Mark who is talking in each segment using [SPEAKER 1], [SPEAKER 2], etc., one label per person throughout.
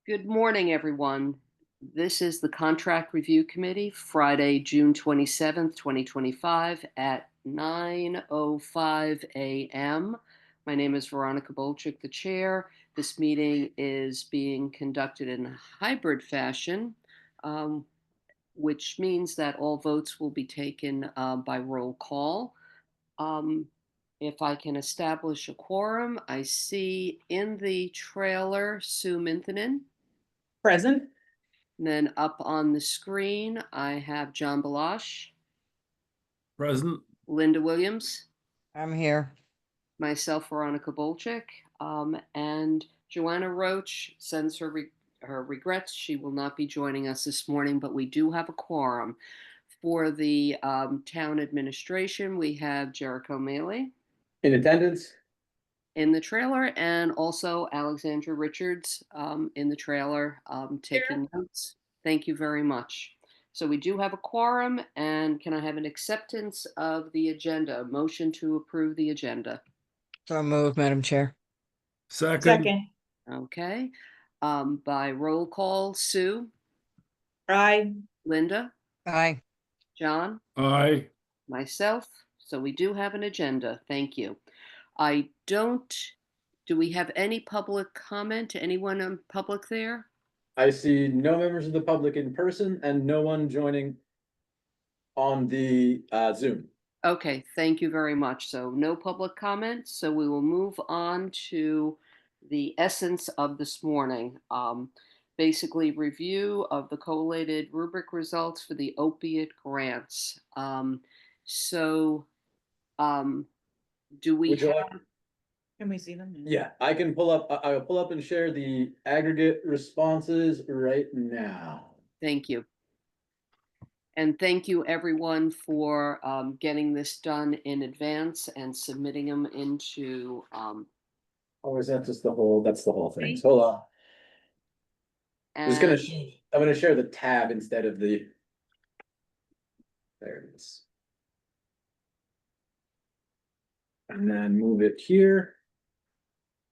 [SPEAKER 1] Good morning, everyone. This is the Contract Review Committee, Friday, June 27th, 2025 at 9:05 a.m. My name is Veronica Bolchik, the chair. This meeting is being conducted in a hybrid fashion, um, which means that all votes will be taken by roll call. Um, if I can establish a quorum, I see in the trailer Sue Minthinen.
[SPEAKER 2] Present.
[SPEAKER 1] And then up on the screen, I have John Balash,
[SPEAKER 3] Present.
[SPEAKER 1] Linda Williams,
[SPEAKER 4] I'm here.
[SPEAKER 1] myself, Veronica Bolchik, and Joanna Roach sends her regrets. She will not be joining us this morning, but we do have a quorum. For the town administration, we have Jericho Maley
[SPEAKER 5] In attendance?
[SPEAKER 1] in the trailer, and also Alexandra Richards in the trailer taking notes. Thank you very much. So we do have a quorum, and can I have an acceptance of the agenda? Motion to approve the agenda.
[SPEAKER 4] So moved, Madam Chair.
[SPEAKER 3] Second.
[SPEAKER 1] Okay. By roll call, Sue,
[SPEAKER 2] Aye.
[SPEAKER 1] Linda,
[SPEAKER 4] Aye.
[SPEAKER 1] John,
[SPEAKER 3] Aye.
[SPEAKER 1] myself. So we do have an agenda. Thank you. Do we have any public comment? Anyone in public there?
[SPEAKER 5] I see no members of the public in person and no one joining on the Zoom.
[SPEAKER 1] Okay, thank you very much. So no public comments, so we will move on to the essence of this morning. Basically, review of the collated rubric results for the opiate grants. So, do we
[SPEAKER 5] Would you
[SPEAKER 1] have?
[SPEAKER 5] like?
[SPEAKER 2] Can we see them?
[SPEAKER 5] Yeah, I can pull up, I'll pull up and share the aggregate responses right now.
[SPEAKER 1] Thank you. And thank you, everyone, for getting this done in advance and submitting them into.
[SPEAKER 5] Oh, is that just that's the whole thing. So hold on. I'm gonna share the tab instead of the. There it is. And then move it here.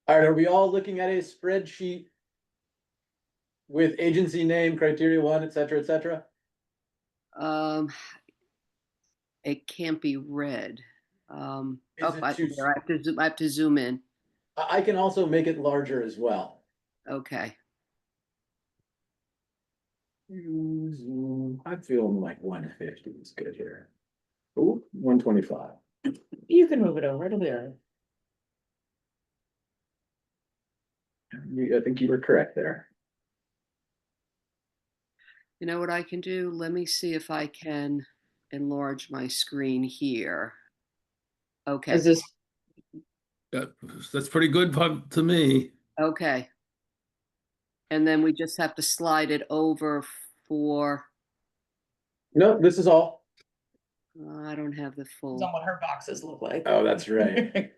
[SPEAKER 5] All right, are we all looking at a spreadsheet with agency name, criteria one, et cetera, et cetera?
[SPEAKER 1] It can't be read. I have to zoom in.
[SPEAKER 5] I can also make it larger as well.
[SPEAKER 1] Okay.
[SPEAKER 5] I'm feeling like 150 is good here. Ooh, 125.
[SPEAKER 2] You can move it over, it'll be all right.
[SPEAKER 5] I think you were correct there.
[SPEAKER 1] You know what I can do? Let me see if I can enlarge my screen here. Okay.
[SPEAKER 2] Is this,
[SPEAKER 3] That's pretty good to me.
[SPEAKER 1] Okay. And then we just have to slide it over for.
[SPEAKER 5] No, this is all.
[SPEAKER 1] I don't have the full.
[SPEAKER 2] on what her boxes look like?
[SPEAKER 5] Oh, that's right.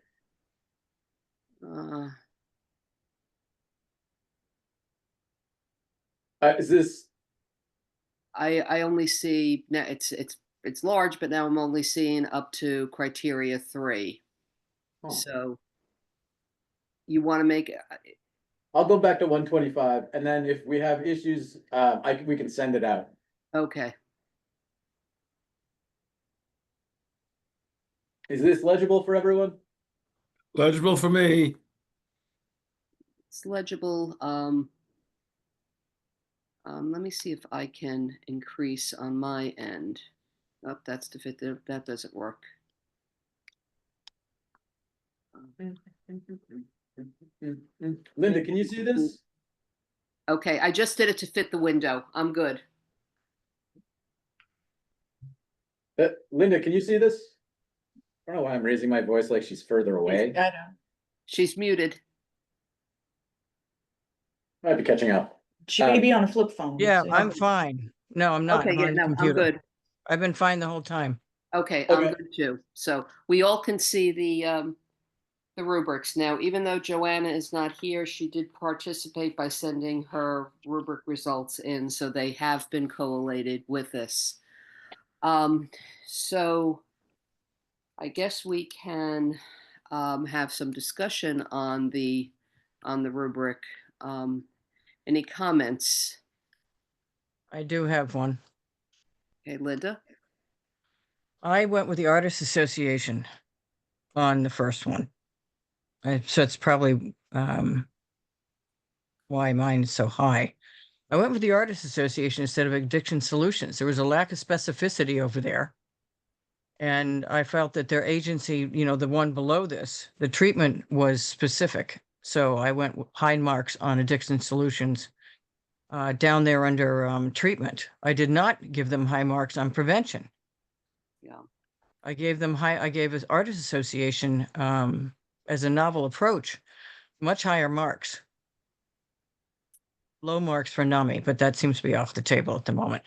[SPEAKER 5] Is this?
[SPEAKER 1] I only see now it's large, but now I'm only seeing up to criteria 3.
[SPEAKER 5] Oh.
[SPEAKER 1] So you want to make it.
[SPEAKER 5] I'll go back to 125, and then if we have issues, we can send it out.
[SPEAKER 1] Okay.
[SPEAKER 5] Is this legible for everyone?
[SPEAKER 3] Legible for me.
[SPEAKER 1] It's legible. Let me see if I can increase on my end. Oh, that's to fit that doesn't work.
[SPEAKER 5] Linda, can you see this?
[SPEAKER 1] Okay, I just did it to fit the window. I'm good.
[SPEAKER 5] Linda, can you see this? I don't know why I'm raising my voice like she's further away.
[SPEAKER 2] I know.
[SPEAKER 1] She's muted.
[SPEAKER 5] Might be catching up.
[SPEAKER 2] She may be on a flip phone.
[SPEAKER 4] Yeah,
[SPEAKER 2] so-
[SPEAKER 4] I'm fine. No, I'm not.
[SPEAKER 1] Okay,
[SPEAKER 4] I'm
[SPEAKER 1] yeah,
[SPEAKER 4] on the
[SPEAKER 1] no, I'm
[SPEAKER 4] computer.
[SPEAKER 1] good.
[SPEAKER 4] I've been fine the whole time.
[SPEAKER 1] Okay,
[SPEAKER 5] Okay.
[SPEAKER 1] I'm good too. So we all can see the rubrics. Now, even though Joanna is not here, she did participate by sending her rubric results in, so they have been collated with this. So I guess we can have some discussion on the rubric. Any comments?
[SPEAKER 4] I do have one.
[SPEAKER 1] Okay, Linda?
[SPEAKER 4] I went with the Artists Association on the first one. So it's probably why mine is so high. I went with the Artists Association instead of Addiction Solutions. There was a lack of specificity over there. And I felt that their agency, you know, the one below this, the treatment was specific. So I went with high marks on Addiction Solutions down there under treatment. I did not give them high marks on prevention.
[SPEAKER 1] Yeah.
[SPEAKER 4] I gave us Artists Association as a novel approach, much higher marks. Low marks for NAMI, but that seems to be off the table at the moment.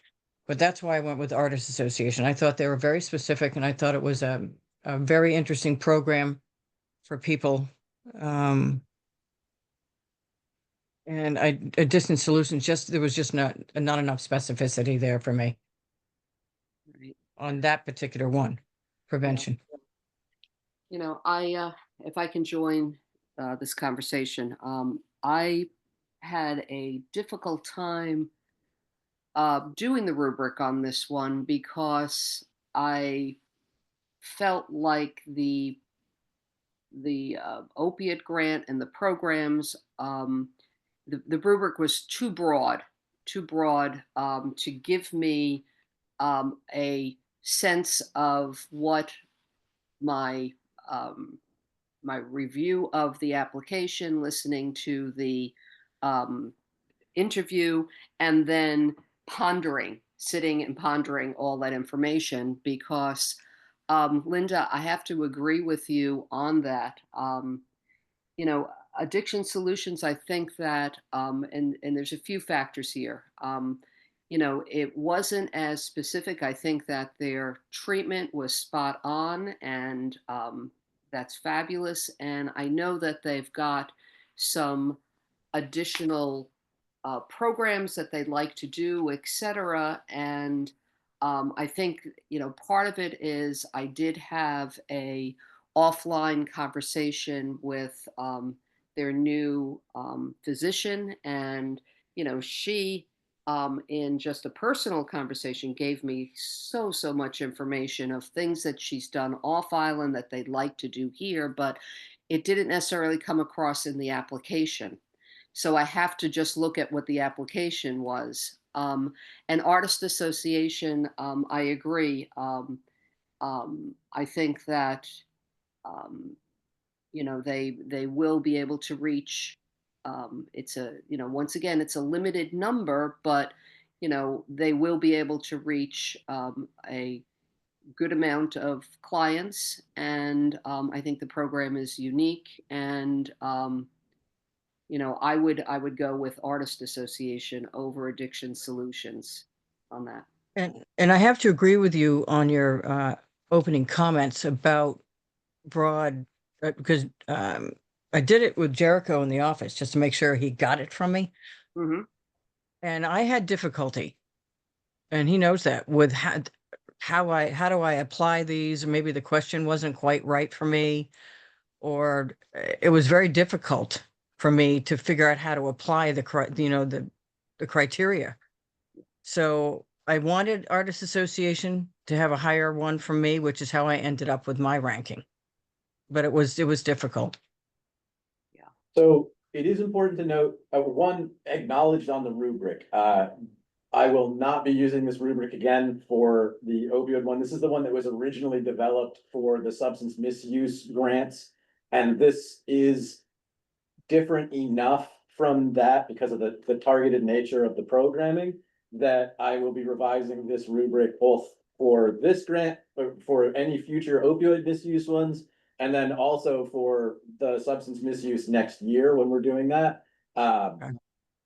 [SPEAKER 4] But that's why I went with Artists Association. I thought they were very specific, and I thought it was a very interesting program for people. And Addiction Solutions, there was just not enough specificity there for me
[SPEAKER 1] Right.
[SPEAKER 4] on that particular one, prevention.
[SPEAKER 1] You know, if I can join this conversation, I had a difficult time doing the rubric on this one because I felt like the opiate grant and the programs, the rubric was too broad to give me a sense of what my my review of the application, listening to the interview, and then sitting and pondering all that information. Because Linda, I have to agree with you on that. You know, Addiction Solutions, I think that, and there's a few factors here. You know, it wasn't as specific. I think that their treatment was spot on, and that's fabulous. And I know that they've got some additional programs that they'd like to do, et cetera. And I think, you know, part of it is I did have a offline conversation with their new physician, and you know, she in just a personal conversation gave me so much information of things that she's done off island that they'd like to do here, but it didn't necessarily come across in the application. So I have to just look at what the application was. And Artist Association, I agree. I think that you know, they will be able to reach. It's a, you know, once again, it's a limited number, but you know, they will be able to reach a good amount of clients, and I think the program is unique. And you know, I would go with Artist Association over Addiction Solutions on that.
[SPEAKER 4] And I have to agree with you on your opening comments about broad, because I did it with Jericho in the office just to make sure he got it from me.
[SPEAKER 1] Mm-hmm.
[SPEAKER 4] And I had difficulty, and he knows that, with how do I apply these? Or maybe the question wasn't quite right for me, or it was very difficult for me to figure out how to apply the criteria. So I wanted Artists Association to have a higher one from me, which is how I ended up with my ranking. But it was difficult.
[SPEAKER 5] So it is important to note, one, acknowledged on the rubric. I will not be using this rubric again for the opioid one. This is the one that was originally developed for the substance misuse grants. And this is different enough from that because of the targeted nature of the programming that I will be revising this rubric both for this grant, for any future opioid misuse ones, and then also for the substance misuse next year when we're doing that.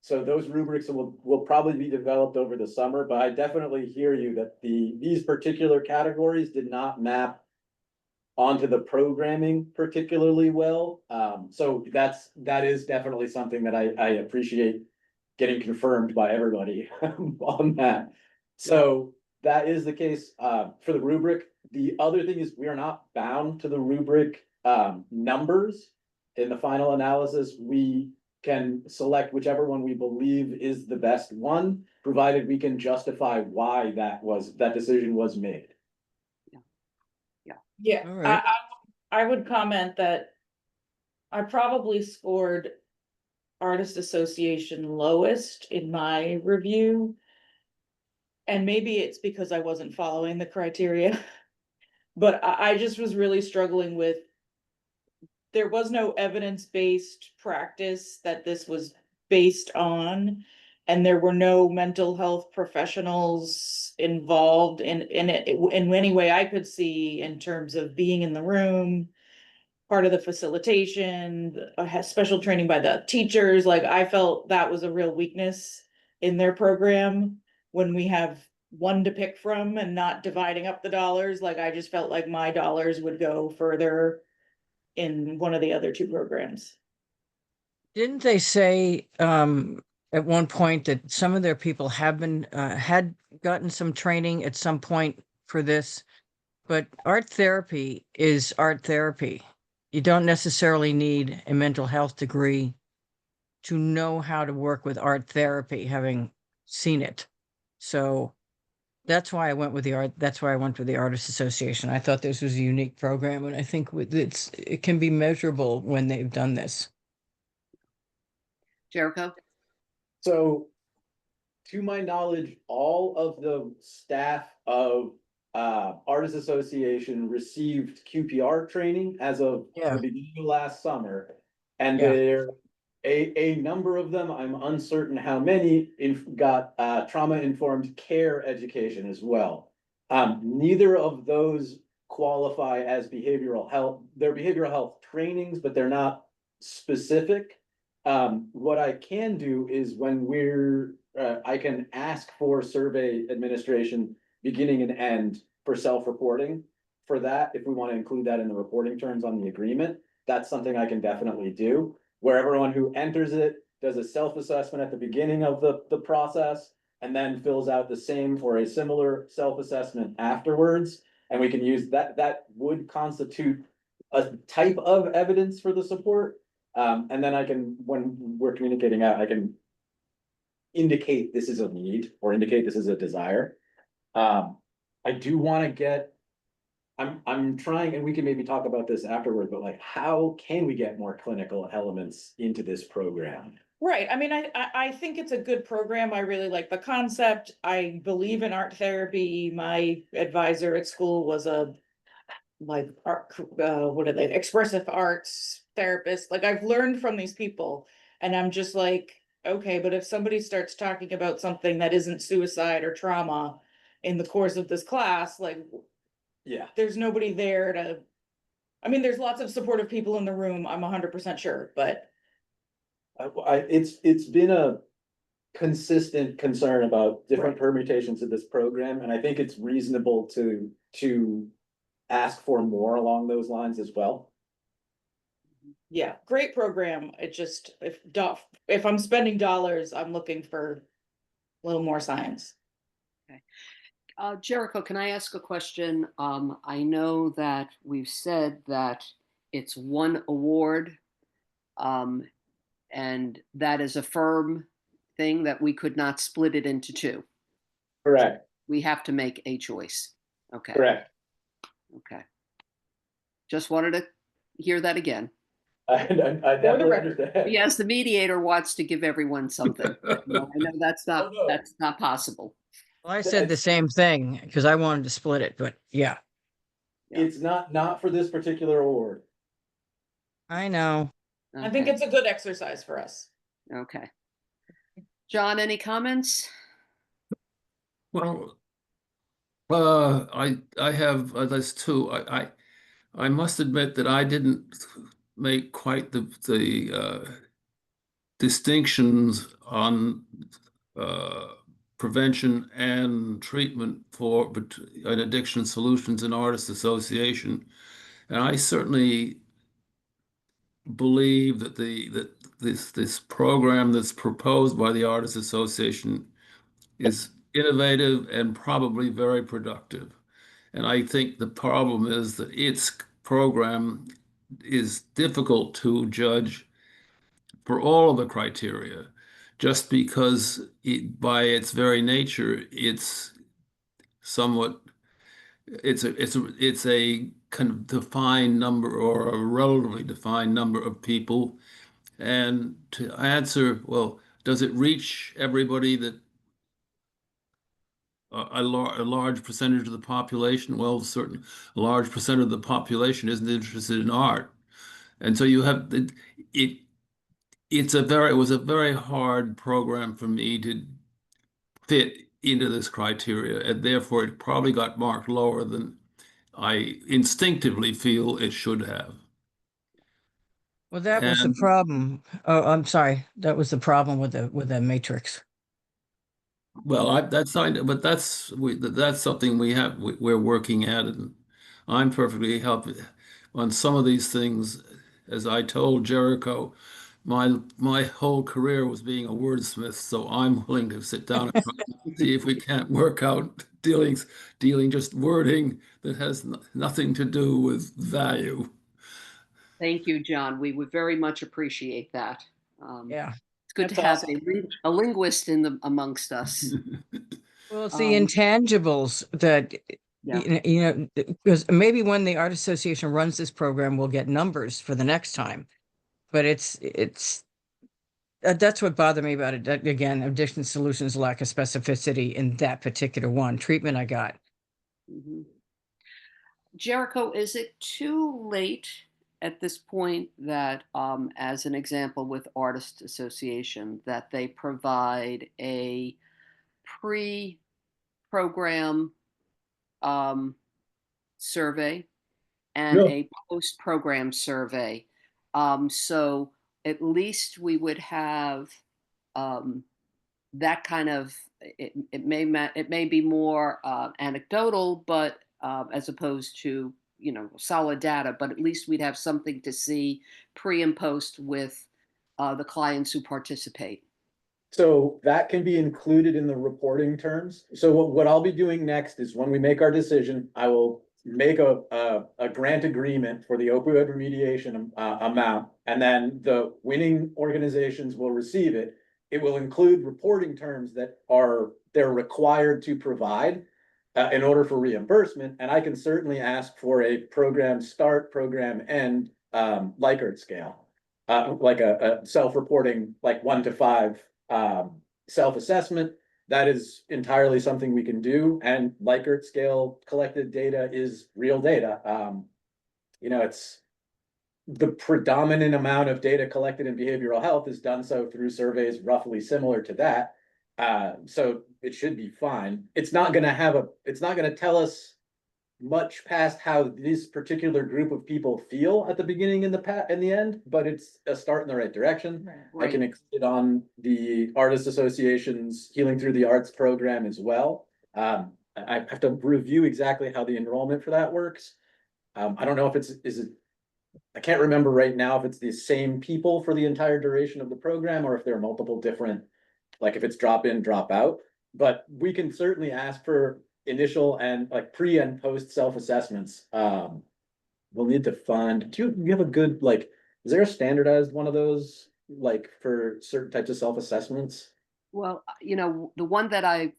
[SPEAKER 5] So those rubrics will probably be developed over the summer, but I definitely hear you that these particular categories did not map onto the programming particularly well. So that is definitely something that I appreciate getting confirmed by everybody on that. So that is the case for the rubric. The other thing is we are not bound to the rubric numbers in the final analysis. We can select whichever one we believe is the best one, provided we can justify why that decision was made.
[SPEAKER 2] Yeah,
[SPEAKER 4] All right.
[SPEAKER 2] I would comment that I probably scored Artist Association lowest in my review. And maybe it's because I wasn't following the criteria. But I just was really struggling with. There was no evidence-based practice that this was based on. And there were no mental health professionals involved in it in any way I could see in terms of being in the room. Part of the facilitation, has special training by the teachers, like I felt that was a real weakness in their program. When we have one to pick from and not dividing up the dollars, like I just felt like my dollars would go further in one of the other two programs.
[SPEAKER 4] Didn't they say at one point that some of their people have been had gotten some training at some point for this? But art therapy is art therapy. You don't necessarily need a mental health degree to know how to work with art therapy, having seen it. So that's why I went with that's why I went with the Artists Association. I thought this was a unique program, and I think it can be measurable when they've done this.
[SPEAKER 1] Jericho?
[SPEAKER 5] So, to my knowledge, all of the staff of Artists Association received QPR training as of
[SPEAKER 4] Yeah.
[SPEAKER 5] the beginning of last summer. And
[SPEAKER 4] Yeah.
[SPEAKER 5] there, a number of them, I'm uncertain how many, got trauma-informed care education as well. Neither of those qualify as behavioral health. They're behavioral health trainings, but they're not specific. What I can do is when I can ask for survey administration beginning and end for self-reporting. For that, if we want to include that in the reporting terms on the agreement, that's something I can definitely do. Where everyone who enters it does a self-assessment at the beginning of the process and then fills out the same or a similar self-assessment afterwards. And we can use that would constitute a type of evidence for the support. And then I can, when we're communicating out, I can indicate this is a need or indicate this is a desire. I do want to get, I'm trying, and we can maybe talk about this afterward, but like, how can we get more clinical elements into this program?
[SPEAKER 2] Right, I mean, I think it's a good program, I really like the concept, I believe in art therapy, my advisor at school was a. Like art, what are they, expressive arts therapist, like I've learned from these people. And I'm just like, okay, but if somebody starts talking about something that isn't suicide or trauma in the course of this class, like.
[SPEAKER 5] Yeah.
[SPEAKER 2] There's nobody there to. I mean, there's lots of supportive people in the room, I'm 100% sure, but.
[SPEAKER 5] It's been a consistent concern about different permutations of this program, and I think it's reasonable to ask for more along those lines as well.
[SPEAKER 2] Yeah, great program, it just, if I'm spending dollars, I'm looking for a little more science.
[SPEAKER 1] Jericho, can I ask a question? I know that we've said that it's one award, and that is a firm thing that we could not split it into two.
[SPEAKER 5] Correct,
[SPEAKER 1] We have to make a choice. Okay.
[SPEAKER 5] correct.
[SPEAKER 1] Okay. Just wanted to hear that again.
[SPEAKER 5] I definitely
[SPEAKER 2] record.
[SPEAKER 5] understand.
[SPEAKER 1] Yes, the mediator wants to give everyone something. I know that's
[SPEAKER 5] Oh, no.
[SPEAKER 1] not possible.
[SPEAKER 4] Well, I said the same thing because I wanted to split it, but yeah,
[SPEAKER 5] It's not for this particular award.
[SPEAKER 4] I know.
[SPEAKER 2] I think it's a good exercise for us.
[SPEAKER 1] Okay. John, any comments?
[SPEAKER 3] Well, I have, there's two. I must admit that I didn't make quite the distinctions on prevention and treatment for an addiction solutions and artists association, and I certainly believe that this program that's proposed by the Artists Association is innovative and probably very productive. And I think the problem is that its program is difficult to judge for all of the criteria, just because by its very nature, it's somewhat, it's a defined number or a relatively defined number of people. And to answer, well, does it reach everybody that a large percentage of the population? Well, a large percent of the population isn't interested in art, and so you have it. It was a very hard program for me to fit into this criteria, and therefore it probably got marked lower than I instinctively feel it should have.
[SPEAKER 4] Well, that was the
[SPEAKER 3] And
[SPEAKER 4] problem. Oh, I'm sorry. That was the problem with the matrix.
[SPEAKER 3] well, that's not, but that's something we're working at, and I'm perfectly happy on some of these things. As I told Jericho, my whole career was being a wordsmith, so I'm willing to sit down and try to see if we can't work out dealing just wording that has nothing to do with value.
[SPEAKER 1] Thank you, John. We would very much appreciate that.
[SPEAKER 4] Yeah.
[SPEAKER 1] It's good to
[SPEAKER 2] That's
[SPEAKER 1] have
[SPEAKER 2] awesome.
[SPEAKER 1] a linguist amongst us.
[SPEAKER 4] Well, it's the
[SPEAKER 1] Um,
[SPEAKER 4] intangibles that,
[SPEAKER 1] Yeah.
[SPEAKER 4] because maybe when the Art Association runs this program, we'll get numbers for the next time. But that's what bothered me about it. That, again, Addiction Solutions lack of specificity in that particular one. Treatment I got.
[SPEAKER 1] Mhm. Jericho, is it too late at this point that, as an example with Artist Association, that they provide a pre-program um, survey and
[SPEAKER 5] No.
[SPEAKER 1] a post-program survey? So at least we would have um, that kind of it may be more anecdotal, but as opposed to solid data, but at least we'd have something to see pre and post with the clients who participate.
[SPEAKER 5] So that can be included in the reporting terms. So what I'll be doing next is when we make our decision, I will make a grant agreement for the opioid remediation amount, and then the winning organizations will receive it. It will include reporting terms that they're required to provide in order for reimbursement, and I can certainly ask for a program start, program end Likert scale. Like a self-reporting, like 1 to 5 self-assessment. That is entirely something we can do. And Likert scale collected data is real data. It's the predominant amount of data collected in behavioral health is done so through surveys roughly similar to that. So it should be fine. It's not going to tell us much past how this particular group of people feel at the beginning and the end, but it's a start in the right direction. I can include it on the Artist Association's Healing Through the Arts program as well. I have to review exactly how the enrollment for that works. I don't know if I can't remember right now if it's the same people for the entire duration of the program or if there are multiple different, like if it's drop in, drop out. But we can certainly ask for initial and like pre and post self-assessments. We'll need to fund, do you have a good, like, is there a standardized one of those, like for certain types of self-assessments?
[SPEAKER 1] Well, the one that I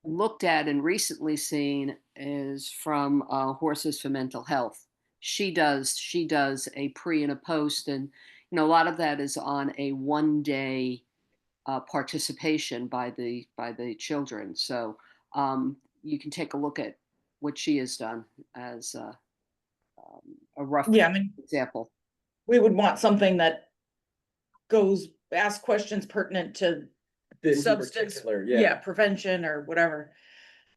[SPEAKER 1] looked at and recently seen is from Horses for Mental Health. She does a pre and a post, and a lot of that is on a 1 day participation by the children. So you can take a look at what she has done as a rough
[SPEAKER 2] Yeah, I mean,
[SPEAKER 1] example.
[SPEAKER 2] we would want something that ask questions pertinent to
[SPEAKER 5] This in
[SPEAKER 2] substance,
[SPEAKER 5] particular,
[SPEAKER 2] yeah, prevention or whatever.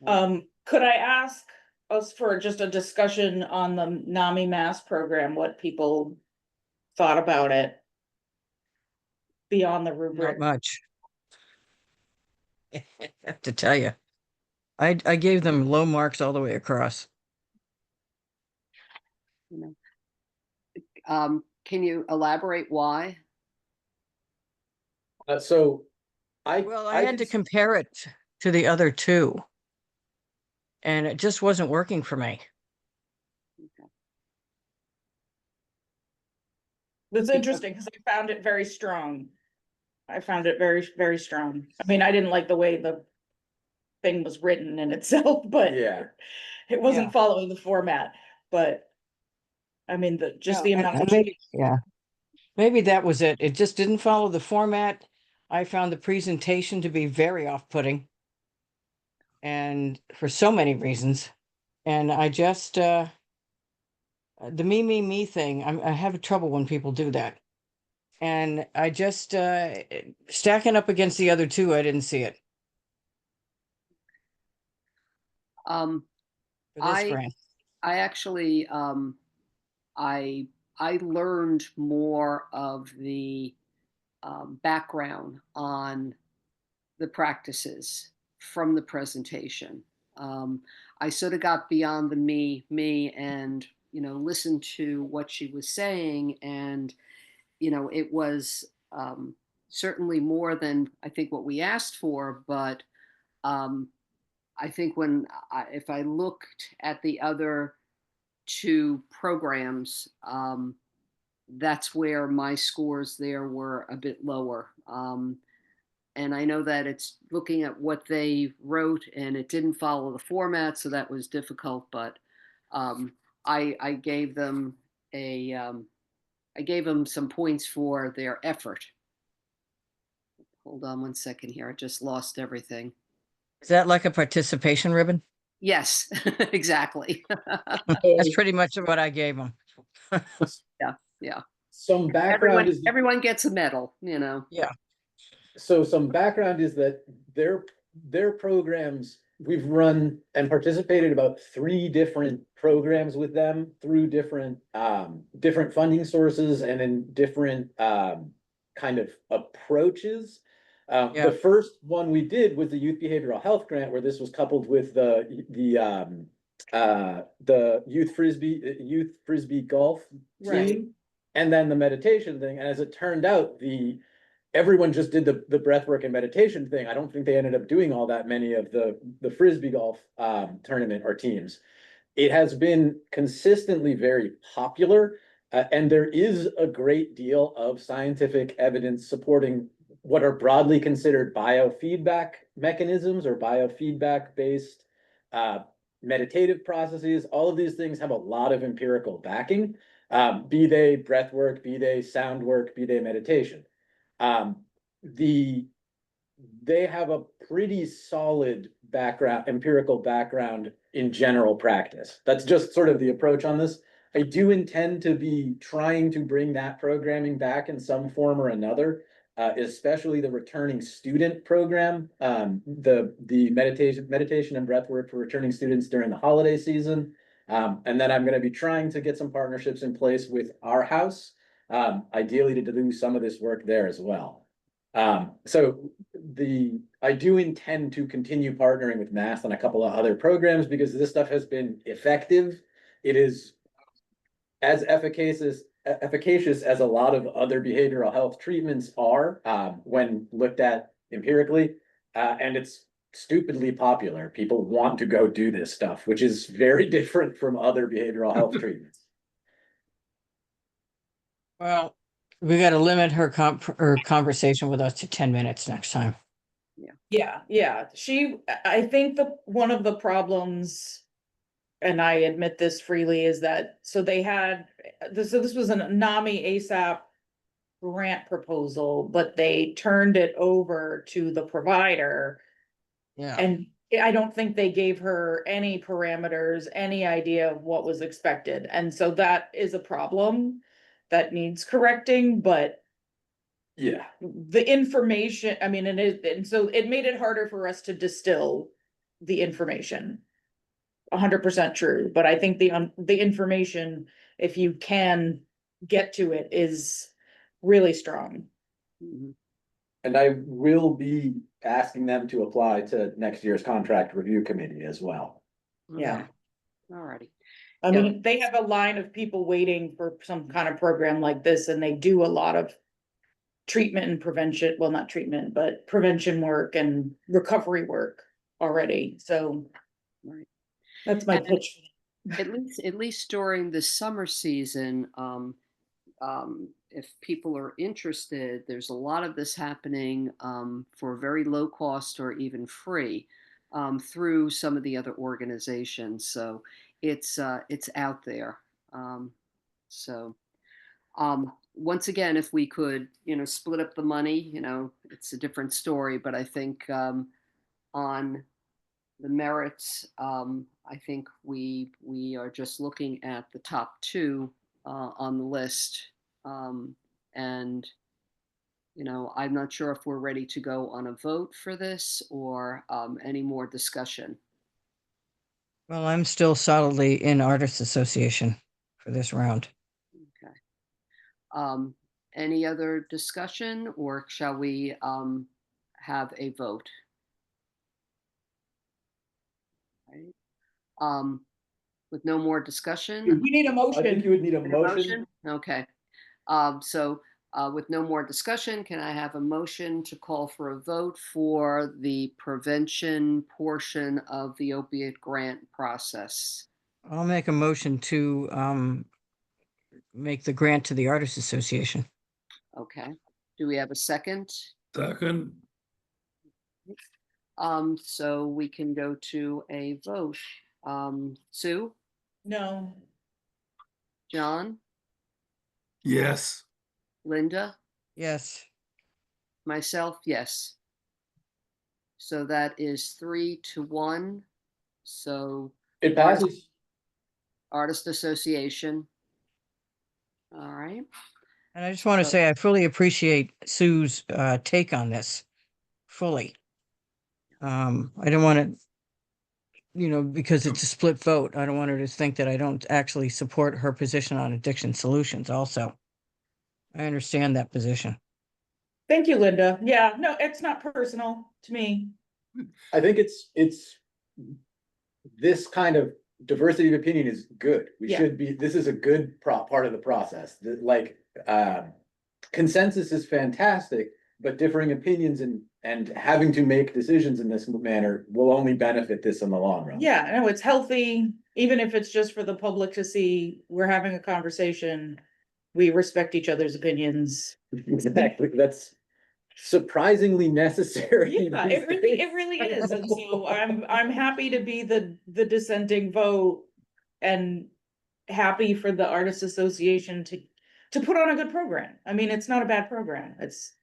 [SPEAKER 2] Could I ask us for just a discussion on the NAMI Mass program, what people thought about it beyond the
[SPEAKER 4] Not
[SPEAKER 2] rubric?
[SPEAKER 4] much. I have to tell you. I gave them low marks all the way across.
[SPEAKER 1] You can you elaborate why?
[SPEAKER 5] So
[SPEAKER 4] Well, I had to compare it to the other two, and it just wasn't working for me.
[SPEAKER 2] It's interesting because I found it very strong. I found it very, very strong. I mean, I didn't like the way the thing was written in itself, but
[SPEAKER 5] Yeah.
[SPEAKER 2] it
[SPEAKER 4] Yeah.
[SPEAKER 2] wasn't following the format, but I mean, just the amount. of
[SPEAKER 4] Maybe, yeah. Maybe that was it. It just didn't follow the format. I found the presentation to be very off-putting. And for so many reasons. And I just, the me thing, I have trouble when people do that. And I just, stacking up against the other two, I didn't see it
[SPEAKER 1] Um,
[SPEAKER 4] for this
[SPEAKER 1] I
[SPEAKER 4] grant.
[SPEAKER 1] I actually I learned more of the background on the practices from the presentation. I sort of got beyond the me, and listened to what she was saying, and it was certainly more than I think what we asked for, but um, I think if I looked at the other two programs, that's where my scores there were a bit lower. And I know that it's looking at what they wrote and it didn't follow the format, so that was difficult. But I gave them I gave them some points for their effort. Hold on one second here. I just lost everything.
[SPEAKER 4] Is that like a participation ribbon?
[SPEAKER 1] Yes, exactly.
[SPEAKER 4] That's pretty much what I gave them.
[SPEAKER 1] Yeah.
[SPEAKER 5] Some background is
[SPEAKER 1] Everyone gets a medal,
[SPEAKER 4] Yeah.
[SPEAKER 5] so some background is that their programs, we've run and participated about 3 different programs with them through different different funding sources and in different kind of approaches.
[SPEAKER 4] Yeah.
[SPEAKER 5] The first one we did was the youth behavioral health grant, where this was coupled with the youth frisbee golf
[SPEAKER 2] Right.
[SPEAKER 5] team, and then the meditation thing. And as it turned out, everyone just did the breath work and meditation thing. I don't think they ended up doing all that many of the frisbee golf tournament or teams. It has been consistently very popular, and there is a great deal of scientific evidence supporting what are broadly considered biofeedback mechanisms or biofeedback based meditative processes. All of these things have a lot of empirical backing, be they breath work, be they sound work, be they meditation. They have a pretty solid background, empirical background in general practice. That's just sort of the approach on this. I do intend to be trying to bring that programming back in some form or another, especially the returning student program, the meditation and breath work for returning students during the holiday season. And then I'm going to be trying to get some partnerships in place with our house, ideally to do some of this work there as well. So I do intend to continue partnering with MAST on a couple of other programs because this stuff has been effective. It is as efficacious as a lot of other behavioral health treatments are, when looked at empirically, and it's stupidly popular. People want to go do this stuff, which is very different from other behavioral health treatments.
[SPEAKER 4] Well, we got to limit her conversation with us to 10 minutes next time.
[SPEAKER 2] Yeah, I think one of the problems, and I admit this freely, is that, so this was an NAMI ASAP grant proposal, but they turned it over to the provider.
[SPEAKER 4] Yeah.
[SPEAKER 2] And I don't think they gave her any parameters, any idea of what was expected. And so that is a problem that needs correcting, but
[SPEAKER 5] Yeah.
[SPEAKER 2] the information, I mean, and so it made it harder for us to distill the information. 100% true, but I think the information, if you can get to it, is really strong.
[SPEAKER 1] Mhm.
[SPEAKER 5] And I will be asking them to apply to next year's contract review committee as well.
[SPEAKER 2] Yeah.
[SPEAKER 1] All righty.
[SPEAKER 2] I
[SPEAKER 1] Yeah.
[SPEAKER 2] mean, they have a line of people waiting for some kind of program like this, and they do a lot of treatment and prevention, well, not treatment, but prevention work and recovery work already, so.
[SPEAKER 1] Right.
[SPEAKER 2] That's my
[SPEAKER 1] And
[SPEAKER 2] pitch.
[SPEAKER 1] At least during the summer season, if people are interested, there's a lot of this happening for very low cost or even free through some of the other organizations. So it's out there. So once again, if we could, split up the money, it's a different story. But I think on the merits, I think we are just looking at the top two on the list, and I'm not sure if we're ready to go on a vote for this or any more discussion.
[SPEAKER 4] Well, I'm still solidly in Artists Association for this round.
[SPEAKER 1] Okay. Any other discussion, or shall we have a vote? Right. With no more discussion.
[SPEAKER 2] We need a
[SPEAKER 5] I think
[SPEAKER 2] motion.
[SPEAKER 5] you would need a
[SPEAKER 1] Need a
[SPEAKER 5] motion.
[SPEAKER 1] Okay. So with no more discussion, can I have a motion to call for a vote for the prevention portion of the opiate grant process?
[SPEAKER 4] I'll make a motion to make the grant to the Artists Association.
[SPEAKER 1] Okay. Do we have a second?
[SPEAKER 3] Second,
[SPEAKER 1] So we can go to a vote. Sue,
[SPEAKER 2] No,
[SPEAKER 1] John,
[SPEAKER 3] yes.
[SPEAKER 1] Linda,
[SPEAKER 4] Yes.
[SPEAKER 1] myself, yes. So that is 3-1. So
[SPEAKER 5] It passes.
[SPEAKER 1] Artist Association. All right.
[SPEAKER 4] And I just want to say I fully appreciate Sue's take on this. Fully. I don't want to, because it's a split vote, I don't want her to think that I don't actually support her position on addiction solutions also. I understand that position.
[SPEAKER 2] thank you, Linda. Yeah, no, it's not personal to me.
[SPEAKER 5] I think it's this kind of diversity of opinion is good. We
[SPEAKER 2] Yeah.
[SPEAKER 5] should be, this is a good part of the process. Like, consensus is fantastic, but differing opinions and having to make decisions in this manner will only benefit this in the long run.
[SPEAKER 2] Yeah, no, it's healthy, even if it's just for the public to see, we're having a conversation. We respect each other's opinions.
[SPEAKER 5] Exactly, that's surprisingly necessary.
[SPEAKER 2] Yeah, it really is. And so I'm happy to be the dissenting vote and happy for the Artists Association to put on a good program. I mean, it's not a bad program. It's,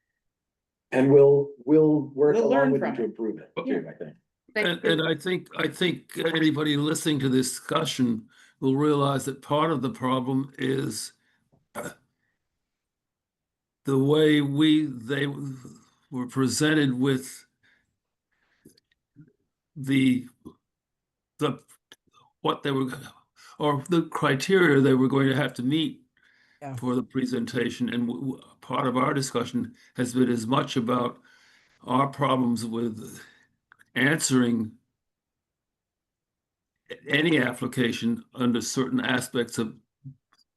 [SPEAKER 5] And we'll work
[SPEAKER 2] We'll learn
[SPEAKER 5] along with you
[SPEAKER 2] from
[SPEAKER 5] to
[SPEAKER 2] it.
[SPEAKER 5] improve it,
[SPEAKER 2] Yeah.
[SPEAKER 5] too, I think.
[SPEAKER 1] Thank
[SPEAKER 3] And
[SPEAKER 1] you.
[SPEAKER 3] I think anybody listening to this discussion will realize that part of the problem is the way they were presented with the what they were, or the criteria they were going to have to meet
[SPEAKER 4] Yeah.
[SPEAKER 3] for the presentation. And part of our discussion has been as much about our problems with answering any application under certain aspects of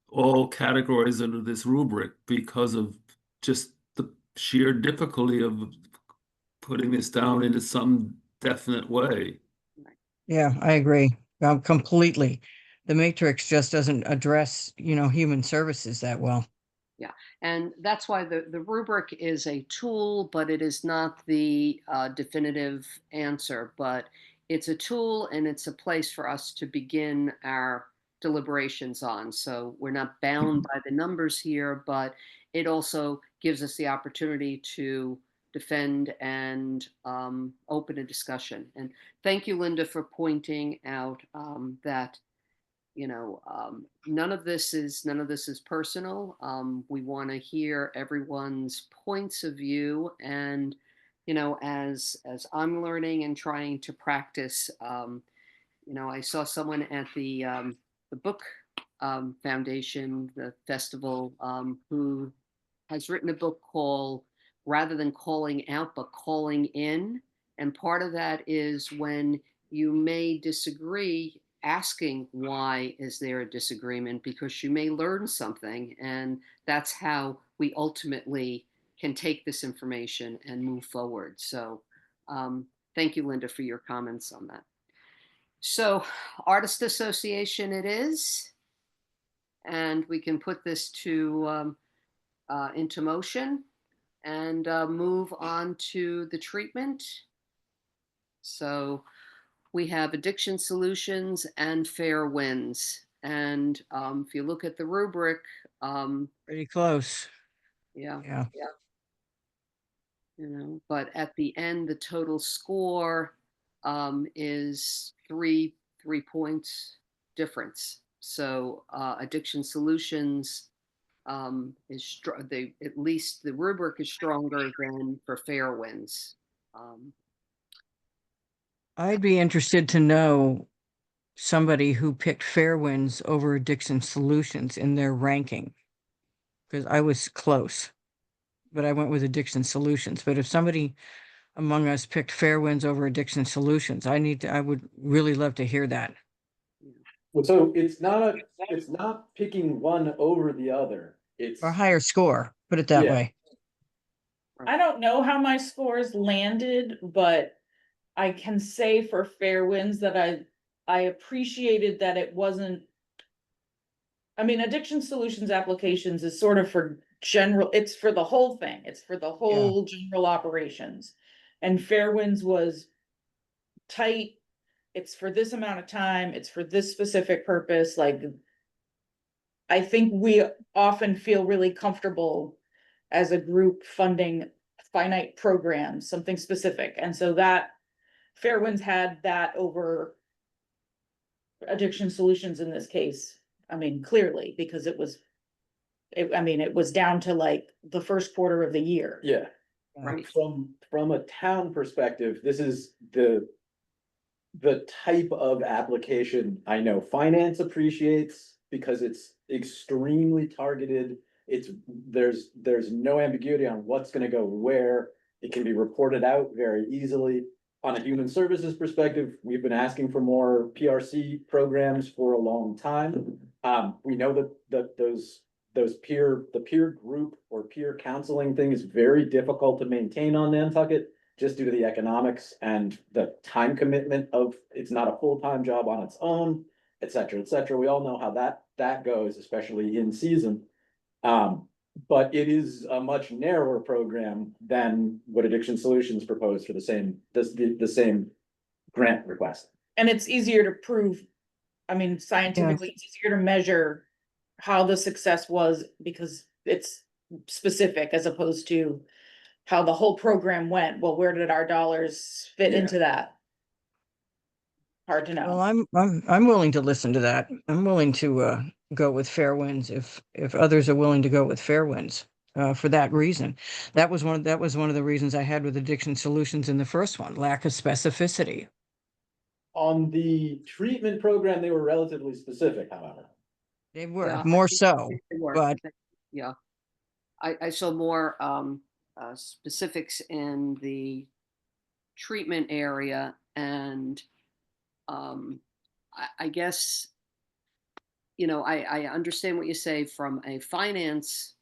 [SPEAKER 3] all categories under this rubric because of just the sheer difficulty of putting this down into some definite way.
[SPEAKER 4] Yeah, I agree. Completely. The matrix just doesn't address, human services that well.
[SPEAKER 1] And that's why the rubric is a tool, but it is not the definitive answer. But it's a tool and it's a place for us to begin our deliberations on. So we're not bound by the numbers here, but it also gives us the opportunity to defend and open a discussion. And thank you, Linda, for pointing out that none of this is personal. We want to hear everyone's points of view, and as I'm learning and trying to practice, I saw someone at the book foundation, the festival, who has written a book called Rather Than Calling Out but Calling In. And part of that is when you may disagree, asking why is there a disagreement, because you may learn something, and that's how we ultimately can take this information and move forward. So thank you, Linda, for your comments on that. So Artist Association it is, and we can put this to into motion and move on to the treatment. So we have Addiction Solutions and Fair Winds. And if you look at the rubric,
[SPEAKER 4] Pretty close.
[SPEAKER 1] yeah,
[SPEAKER 4] Yeah.
[SPEAKER 1] but at the end, the total score is three points difference. So Addiction Solutions is at least the rubric is stronger than for Fair Winds.
[SPEAKER 4] I'd be interested to know somebody who picked Fairwinds over Addiction Solutions in their ranking. Because I was close, but I went with Addiction Solutions. But if somebody among us picked Fairwinds over Addiction Solutions, I would really love to hear that.
[SPEAKER 5] Well, so it's not picking one over the other. It's,
[SPEAKER 4] Or higher score, put it that
[SPEAKER 5] Yeah.
[SPEAKER 4] way.
[SPEAKER 2] I don't know how my scores landed, but I can say for Fair Winds that I appreciated that it wasn't. I mean, Addiction Solutions Applications is sort of for general, it's for the whole thing. It's for the whole general operations. And Fair Winds was tight. It's for this amount of time. It's for this specific purpose. Like, I think we often feel really comfortable as a group funding finite programs, something specific. And so that Fair Winds had that over Addiction Solutions in this case. I mean, clearly, because it was down to like the first quarter of the year.
[SPEAKER 5] yeah.
[SPEAKER 1] Right.
[SPEAKER 5] From a town perspective, this is the type of application I know finance appreciates because it's extremely targeted. There's no ambiguity on what's gonna go where. It can be reported out very easily. On a human services perspective, we've been asking for more PRC programs for a long time. We know that the peer group or peer counseling thing is very difficult to maintain on Nantucket, just due to the economics and the time commitment of, it's not a full-time job on its own, et cetera, et cetera. We all know how that goes, especially in season. But it is a much narrower program than what Addiction Solutions proposed for the same grant request.
[SPEAKER 2] And it's easier to prove, I mean, scientifically, it's easier to measure how the success was because it's specific as opposed to how the whole program went. Well, where did our dollars fit
[SPEAKER 5] Yeah.
[SPEAKER 2] into that? Hard to
[SPEAKER 4] Well,
[SPEAKER 2] know.
[SPEAKER 4] I'm willing to listen to that. I'm willing to go with Fairwinds if others are willing to go with Fairwinds for that reason. That was one of the reasons I had with Addiction Solutions in the first one, lack of specificity.
[SPEAKER 5] On the treatment program, they were relatively specific, however.
[SPEAKER 4] They were
[SPEAKER 1] Yeah,
[SPEAKER 4] more
[SPEAKER 1] I think
[SPEAKER 4] so,
[SPEAKER 1] they were.
[SPEAKER 4] but
[SPEAKER 1] Yeah, I saw more specifics in the treatment area, and I guess, I understand what you say from a finance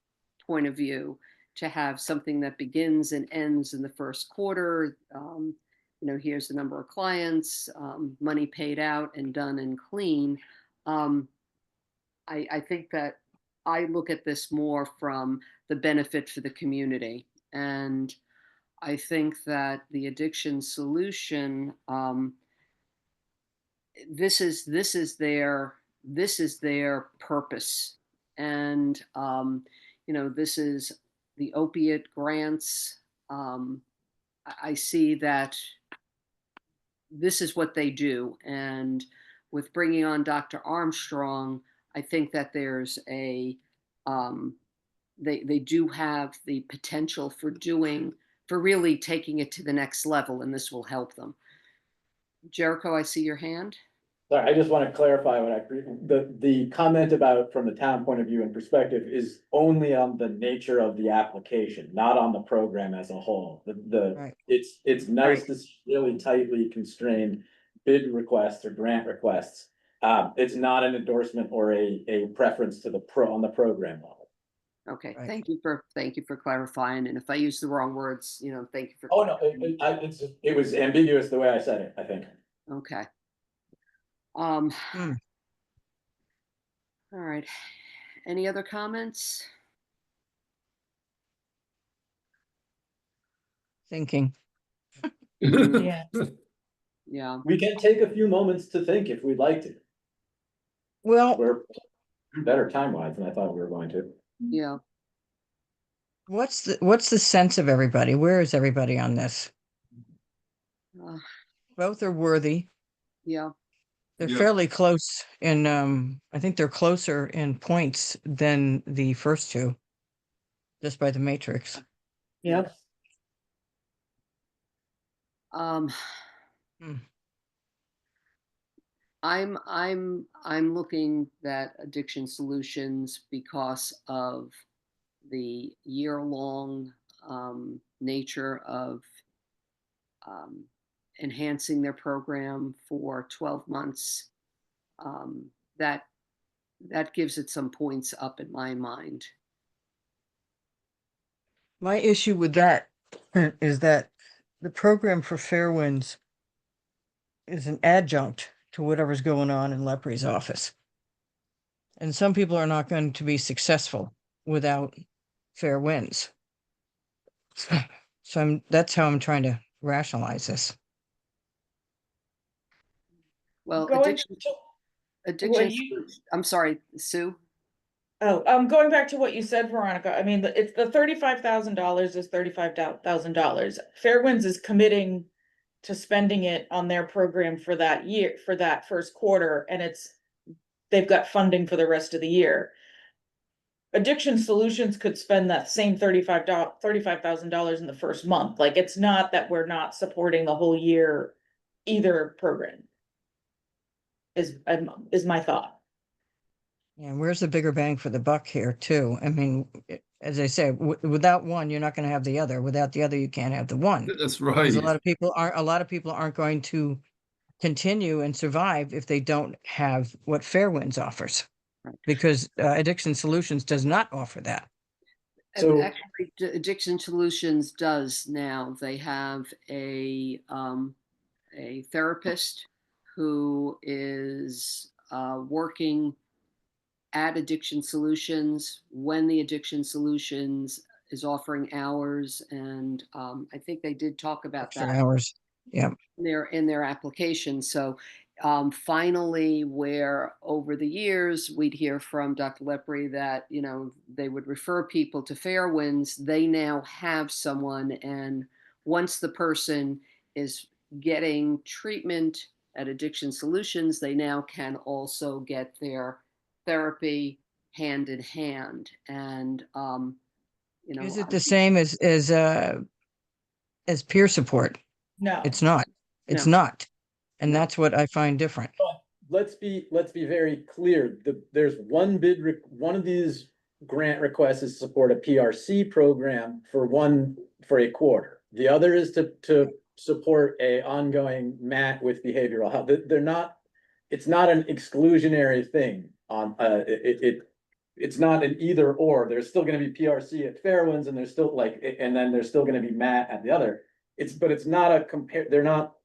[SPEAKER 1] point of view, to have something that begins and ends in the first quarter. Here's the number of clients, money paid out and done and clean. I think that I look at this more from the benefit for the community. And I think that the addiction solution, this is their purpose. And, this is the opiate grants. I see that this is what they do. And with bringing on Dr. Armstrong, I think that there's they do have the potential for really taking it to the next level, and this will help them. Jericho, I see your hand.
[SPEAKER 5] Sorry, I just want to clarify the comment about from the town point of view and perspective is only on the nature of the application, not on the program as a whole.
[SPEAKER 4] Right.
[SPEAKER 5] It's nice to see really tightly constrained bid requests or grant requests. It's not an endorsement or a preference to on the program level.
[SPEAKER 1] Okay,
[SPEAKER 4] Right.
[SPEAKER 1] thank you for clarifying. And if I use the wrong words, thank you for.
[SPEAKER 5] Oh, no, it was ambiguous the way I said it, I think.
[SPEAKER 1] Okay.
[SPEAKER 4] Hmm.
[SPEAKER 1] All right. Any other comments?
[SPEAKER 4] thinking.
[SPEAKER 2] Yeah.
[SPEAKER 1] Yeah.
[SPEAKER 5] We can take a few moments to think if we'd like to.
[SPEAKER 4] Well,
[SPEAKER 5] We're better time-wise than I thought we were going to.
[SPEAKER 1] Yeah.
[SPEAKER 4] what's the sense of everybody? Where is everybody on this?
[SPEAKER 1] Uh,
[SPEAKER 4] Both are worthy.
[SPEAKER 1] yeah.
[SPEAKER 4] They're
[SPEAKER 3] Yep.
[SPEAKER 4] fairly close in, I think they're closer in points than the first two, just by the matrix.
[SPEAKER 2] Yep.
[SPEAKER 1] Um,
[SPEAKER 4] Hmm.
[SPEAKER 1] I'm looking at Addiction Solutions because of the year-long nature of um, enhancing their program for 12 months. Um, that that gives it some points up in my mind.
[SPEAKER 4] My issue with that is that the program for Fairwinds is an adjunct to whatever's going on in Leprey's office. And some people are not going to be successful without fair winds. So that's how I'm trying to rationalize this.
[SPEAKER 1] Well,
[SPEAKER 2] Going to,
[SPEAKER 1] addiction.
[SPEAKER 2] you-
[SPEAKER 1] I'm sorry, Sue.
[SPEAKER 2] going back to what you said, Veronica, I mean, it's the $35,000 is $35,000. Fairwinds is committing to spending it on their program for that year, for that first quarter, and they've got funding for the rest of the year. Addiction Solutions could spend that same $35,000 in the first month. Like, it's not that we're not supporting the whole year either program. Is my thought.
[SPEAKER 4] And where's the bigger bang for the buck here too? I mean, as I say, without one, you're not going to have the other. Without the other, you can't have the one.
[SPEAKER 3] That's right.
[SPEAKER 4] Because a lot of people aren't going to continue and survive if they don't have what Fairwinds offers.
[SPEAKER 1] Right.
[SPEAKER 4] Because Addiction Solutions does not offer that.
[SPEAKER 5] So-
[SPEAKER 1] Actually, Addiction Solutions does now. They have a therapist who is working at Addiction Solutions when the Addiction Solutions is offering hours, and I think they did talk about
[SPEAKER 4] Extra
[SPEAKER 1] that
[SPEAKER 4] hours. Yeah.
[SPEAKER 1] in their application. So finally, where over the years we'd hear from Dr. Lepre that they would refer people to Fairwinds, they now have someone, and once the person is getting treatment at Addiction Solutions, they now can also get their therapy hand in hand. And
[SPEAKER 4] Is it the same as peer support?
[SPEAKER 2] No.
[SPEAKER 4] It's not. It's
[SPEAKER 1] No.
[SPEAKER 4] not. And
[SPEAKER 1] No.
[SPEAKER 4] that's what I find different.
[SPEAKER 5] Let's be very clear. There's one one of these grant requests is to support a PRC program for a quarter. The other is to support a ongoing MAT with behavioral health. They're not, it's not an exclusionary thing on, it's not an either or. There's still gonna be PRC at Fairwinds, and there's still and then there's still gonna be MAT at the other. But it's not a they're not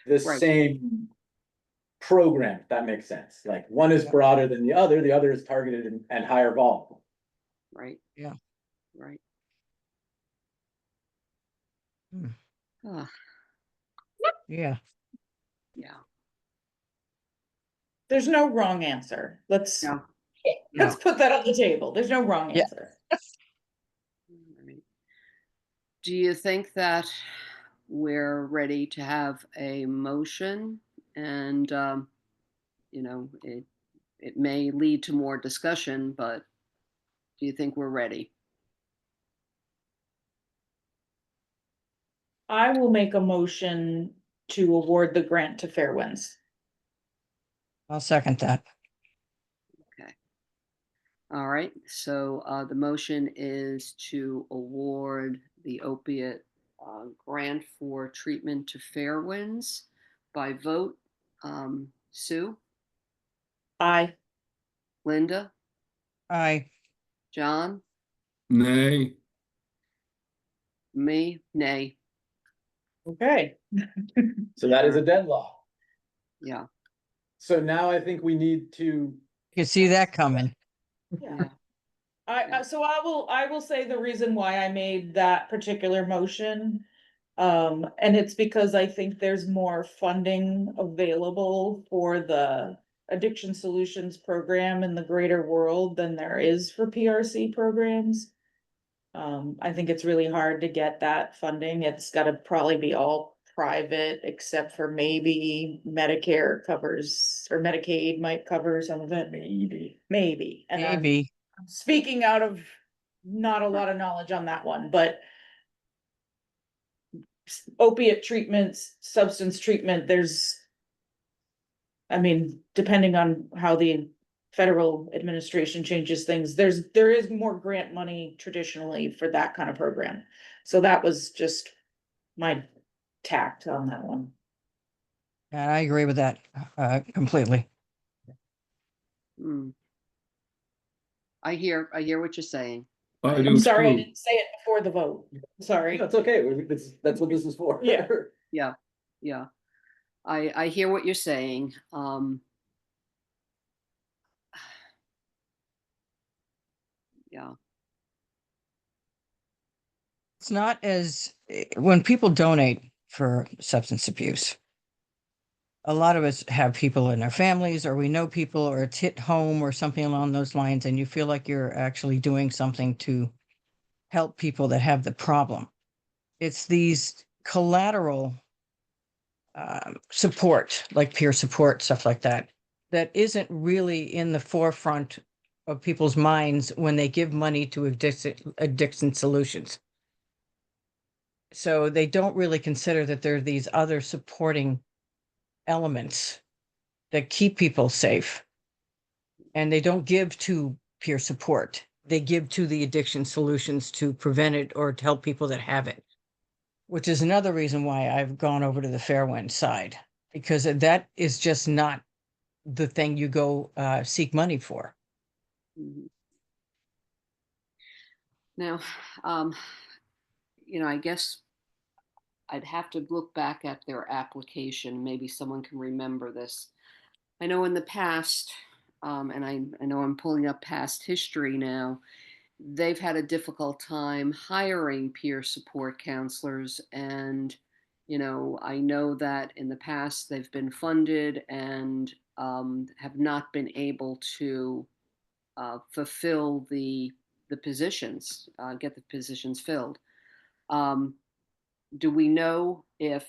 [SPEAKER 5] the
[SPEAKER 1] Right.
[SPEAKER 5] same program, if that makes sense. Like, one is broader than the other is targeted and higher volume.
[SPEAKER 1] Right.
[SPEAKER 4] Yeah.
[SPEAKER 1] Right.
[SPEAKER 4] Hmm.
[SPEAKER 1] Ah,
[SPEAKER 4] Yeah.
[SPEAKER 1] yeah.
[SPEAKER 2] There's no wrong answer. Let's
[SPEAKER 1] Yeah.
[SPEAKER 2] put that on the table. There's no wrong
[SPEAKER 4] Yeah.
[SPEAKER 2] answer.
[SPEAKER 1] Right. Do you think that we're ready to have a motion? And it may lead to more discussion, but do you think we're ready?
[SPEAKER 2] I will make a motion to award the grant to Fairwinds.
[SPEAKER 4] I'll second that.
[SPEAKER 1] Okay. All right. So the motion is to award the opiate grant for treatment to Fairwinds by vote. Sue,
[SPEAKER 2] Aye.
[SPEAKER 1] Linda,
[SPEAKER 4] Aye.
[SPEAKER 1] John,
[SPEAKER 3] Nay.
[SPEAKER 1] me, nay.
[SPEAKER 2] Okay.
[SPEAKER 5] So that is a deadlock.
[SPEAKER 1] Yeah.
[SPEAKER 5] So now I think we need to,
[SPEAKER 4] You can see that coming.
[SPEAKER 2] Yeah.
[SPEAKER 1] Yeah.
[SPEAKER 2] So I will say the reason why I made that particular motion. And it's because I think there's more funding available for the addiction solutions program in the greater world than there is for PRC programs. I think it's really hard to get that funding. It's gotta probably be all private, except for maybe Medicare covers, or Medicaid might cover some of it. Maybe, and I'm
[SPEAKER 4] Maybe.
[SPEAKER 2] speaking out of not a lot of knowledge on that one, but opiate treatments, substance treatment, I mean, depending on how the federal administration changes things, there is more grant money traditionally for that kind of program. So that was just my tact on that one.
[SPEAKER 4] And I agree with that, completely.
[SPEAKER 1] Hmm. I hear what you're saying.
[SPEAKER 3] I
[SPEAKER 2] I'm
[SPEAKER 3] do
[SPEAKER 2] sorry, I
[SPEAKER 3] too.
[SPEAKER 2] didn't say it before the vote. Sorry.
[SPEAKER 5] That's okay, that's what this is for.
[SPEAKER 2] Yeah.
[SPEAKER 1] Yeah, yeah. I hear what you're saying. Yeah.
[SPEAKER 4] It's not as, when people donate for substance abuse, a lot of us have people in our families, or we know people, or it's hit home or something along those lines, and you feel like you're actually doing something to help people that have the problem. It's these collateral support, like peer support, stuff like that, that isn't really in the forefront of people's minds when they give money to addiction solutions. So they don't really consider that there are these other supporting elements that keep people safe. And they don't give to peer support. They give to the addiction solutions to prevent it or to help people that have it, which is another reason why I've gone over to the Fairwind side, because that is just not the thing you go seek money for.
[SPEAKER 1] Mhm. Now, I guess I'd have to look back at their application. Maybe someone can remember this. I know in the past, and I know I'm pulling up past history now, they've had a difficult time hiring peer support counselors. And, I know that in the past they've been funded and have not been able to fulfill the positions, get the positions filled. Um, do we know if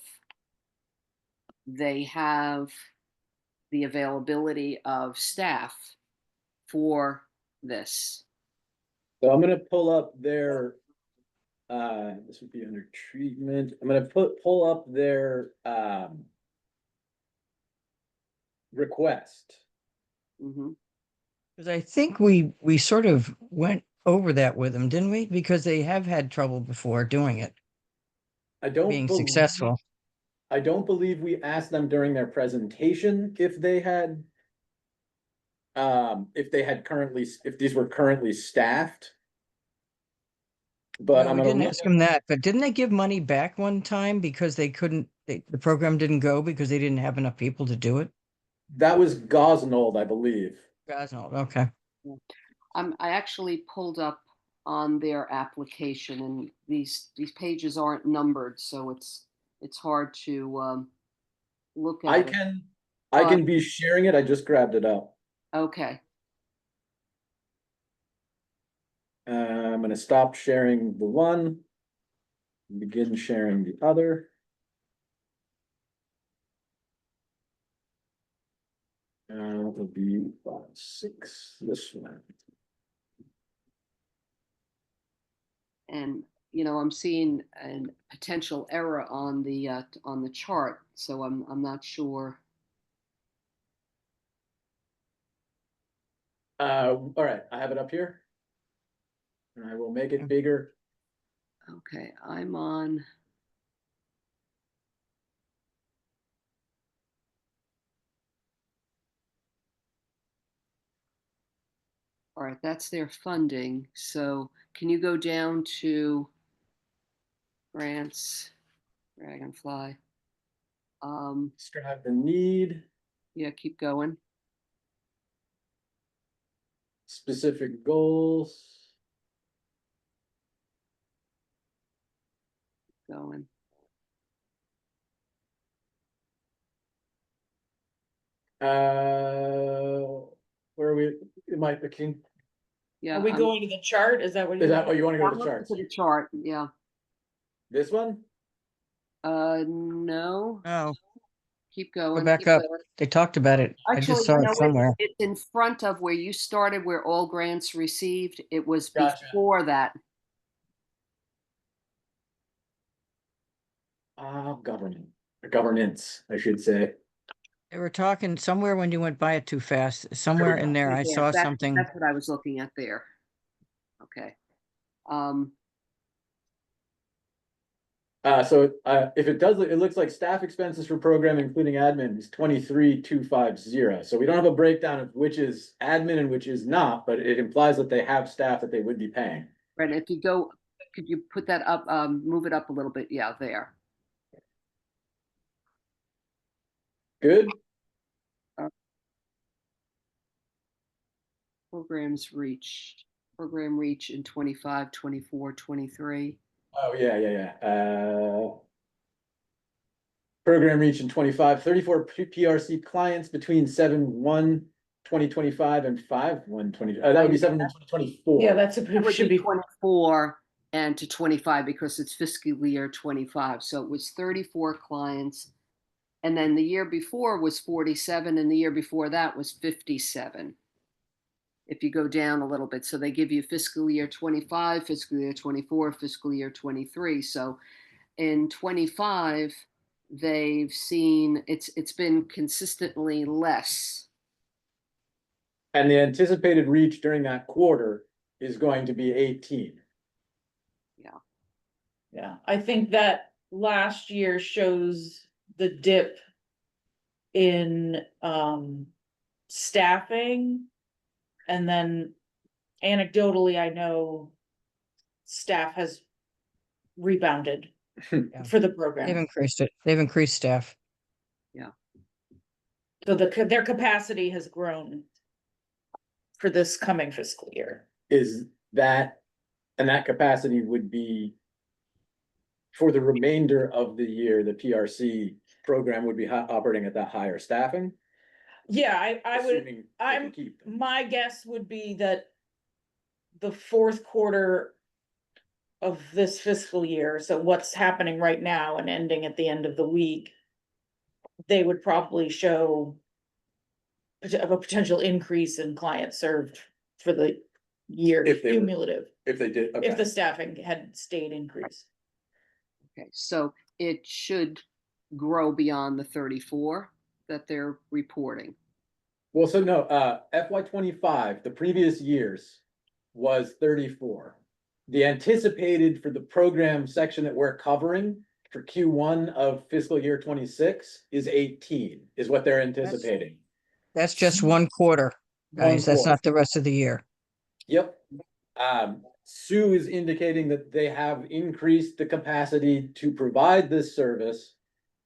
[SPEAKER 1] they have the availability of staff for this?
[SPEAKER 5] So I'm gonna pull up their, this would be under treatment, I'm gonna pull up their, request.
[SPEAKER 1] Hmm.
[SPEAKER 4] Because I think we sort of went over that with them, didn't we? Because they have had trouble before doing it, being successful.
[SPEAKER 5] I don't believe we asked them during their presentation if they had. If these were currently staffed. But
[SPEAKER 4] No,
[SPEAKER 5] I'm
[SPEAKER 4] we
[SPEAKER 5] gonna
[SPEAKER 4] didn't
[SPEAKER 5] look,
[SPEAKER 4] ask them that, but didn't they give money back one time because they couldn't, the program didn't go because they didn't have enough people to do it?
[SPEAKER 5] that was Gosnold, I believe.
[SPEAKER 4] Guys, no, okay.
[SPEAKER 1] I actually pulled up on their application, and these pages aren't numbered, so it's hard to look
[SPEAKER 5] I
[SPEAKER 1] at it.
[SPEAKER 5] can, I
[SPEAKER 1] But
[SPEAKER 5] can be sharing it, I just grabbed it up.
[SPEAKER 1] okay,
[SPEAKER 5] I'm gonna stop sharing the one. Begin sharing the other. It will be 5, 6, this one.
[SPEAKER 1] and I'm seeing a potential error on the chart, so I'm not sure.
[SPEAKER 5] All right, I have it up here. And I will make it bigger.
[SPEAKER 1] Okay, I'm on. All right, that's their funding. So can you go down to grants, Dragonfly?
[SPEAKER 5] Describe the need,
[SPEAKER 1] Yeah, keep going.
[SPEAKER 5] specific goals.
[SPEAKER 1] going.
[SPEAKER 5] Where are we? Am I picking?
[SPEAKER 1] Yeah.
[SPEAKER 2] Are we going to the chart? Is that what
[SPEAKER 5] Is that
[SPEAKER 2] you?
[SPEAKER 5] what you want to go
[SPEAKER 1] I'm
[SPEAKER 5] to the
[SPEAKER 1] looking
[SPEAKER 5] charts?
[SPEAKER 1] for the chart, yeah.
[SPEAKER 5] This one?
[SPEAKER 1] No,
[SPEAKER 4] Oh,
[SPEAKER 1] keep
[SPEAKER 4] go
[SPEAKER 1] going.
[SPEAKER 4] back
[SPEAKER 1] keep
[SPEAKER 4] up.
[SPEAKER 1] going.
[SPEAKER 4] They talked about it. I
[SPEAKER 1] Actually,
[SPEAKER 4] just saw it somewhere.
[SPEAKER 1] it's in front of where you started, where all grants received. It was
[SPEAKER 5] Gotcha.
[SPEAKER 1] before that.
[SPEAKER 5] Governance, I should say.
[SPEAKER 4] They were talking somewhere when you went by it too fast. Somewhere in there, I
[SPEAKER 1] Yeah,
[SPEAKER 4] saw something.
[SPEAKER 1] That's what I was looking at there. Okay. Um,
[SPEAKER 5] If it does, it looks like staff expenses for program, including admin, is 23,250. So we don't have a breakdown of which is admin and which is not, but it implies that they have staff that they would be paying.
[SPEAKER 1] right, if you go, could you put that up, move it up a little bit? Yeah, there.
[SPEAKER 5] Good?
[SPEAKER 1] Program reach in 25, 24, 23.
[SPEAKER 5] Oh, yeah. Program reach in 25, 34 PRC clients between 7/1/2025 and 5/1/20. That would be 7/1/2024.
[SPEAKER 2] Yeah, that's,
[SPEAKER 1] It would
[SPEAKER 2] should
[SPEAKER 1] be
[SPEAKER 2] be,
[SPEAKER 1] 24 and to 25 because it's fiscal year 25. So it was 34 clients. And then the year before was 47, and the year before that was 57. If you go down a little bit, so they give you fiscal year 25, fiscal year 24, fiscal year 23. So in 25, they've seen it's been consistently less.
[SPEAKER 5] And the anticipated reach during that quarter is going to be 18.
[SPEAKER 2] yeah, I think that last year shows the dip in, staffing. And then anecdotally, I know staff has rebounded
[SPEAKER 4] Yeah.
[SPEAKER 2] for the
[SPEAKER 4] They've
[SPEAKER 2] program.
[SPEAKER 4] increased it. They've increased staff.
[SPEAKER 2] So their capacity has grown for this coming fiscal year.
[SPEAKER 5] Is that, and that capacity would be for the remainder of the year, the PRC program would be operating at that higher staffing?
[SPEAKER 2] Yeah, I would,
[SPEAKER 5] Assuming they can keep them.
[SPEAKER 2] my guess would be that the fourth quarter of this fiscal year, so what's happening right now and ending at the end of the week, they would probably show a potential increase in clients served for the year
[SPEAKER 5] If they were-
[SPEAKER 2] cumulative,
[SPEAKER 5] If they did,
[SPEAKER 2] if the
[SPEAKER 5] okay.
[SPEAKER 2] staffing had stayed increased.
[SPEAKER 1] Okay, so it should grow beyond the 34 that they're reporting.
[SPEAKER 5] Well, so no, FY 25, the previous years was 34. The anticipated for the program section that we're covering for Q1 of fiscal year 26 is 18, is what they're anticipating.
[SPEAKER 4] That's just one quarter, guys. That's
[SPEAKER 5] quarter.
[SPEAKER 4] not the rest of the year.
[SPEAKER 5] Yep. Sue is indicating that they have increased the capacity to provide this service,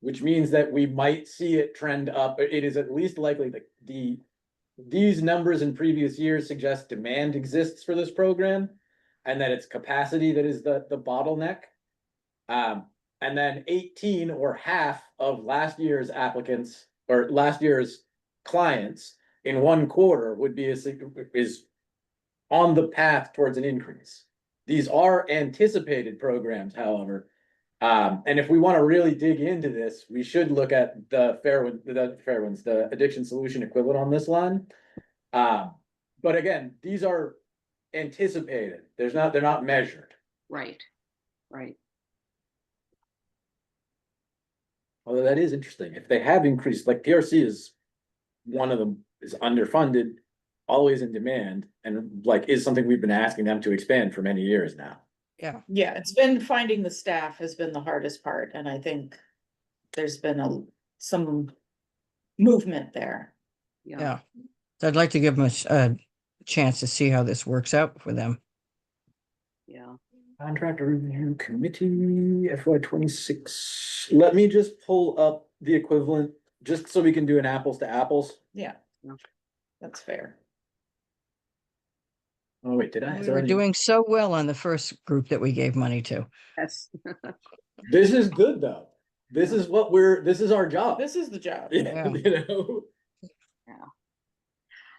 [SPEAKER 5] which means that we might see it trend up. It is at least likely that these numbers in previous years suggest demand exists for this program and that it's capacity that is the bottleneck. And then 18 or half of last year's applicants or last year's clients in one quarter would be is on the path towards an increase. These are anticipated programs, however. And if we want to really dig into this, we should look at the the addiction solution equivalent on this line. But again, these are anticipated. They're not measured.
[SPEAKER 1] Right, right.
[SPEAKER 5] Although that is interesting. If they have increased, like PRC is one of them is underfunded, always in demand, and like is something we've been asking them to expand for many years now.
[SPEAKER 4] Yeah.
[SPEAKER 2] Yeah, it's been finding the staff has been the hardest part, and I think there's been some movement there.
[SPEAKER 4] Yeah. So I'd like to give them a chance to see how this works out for them.
[SPEAKER 1] Yeah.
[SPEAKER 5] Contract review committee FY 26. Let me just pull up the equivalent, just so we can do an apples to apples.
[SPEAKER 2] Yeah.
[SPEAKER 1] Yeah.
[SPEAKER 2] That's fair.
[SPEAKER 5] Oh, wait, did I?
[SPEAKER 4] We were doing so well on the first group that we gave money to.
[SPEAKER 1] Yes.
[SPEAKER 5] This is good, though. This is this is our job.
[SPEAKER 2] This is the job.
[SPEAKER 5] Yeah, you know?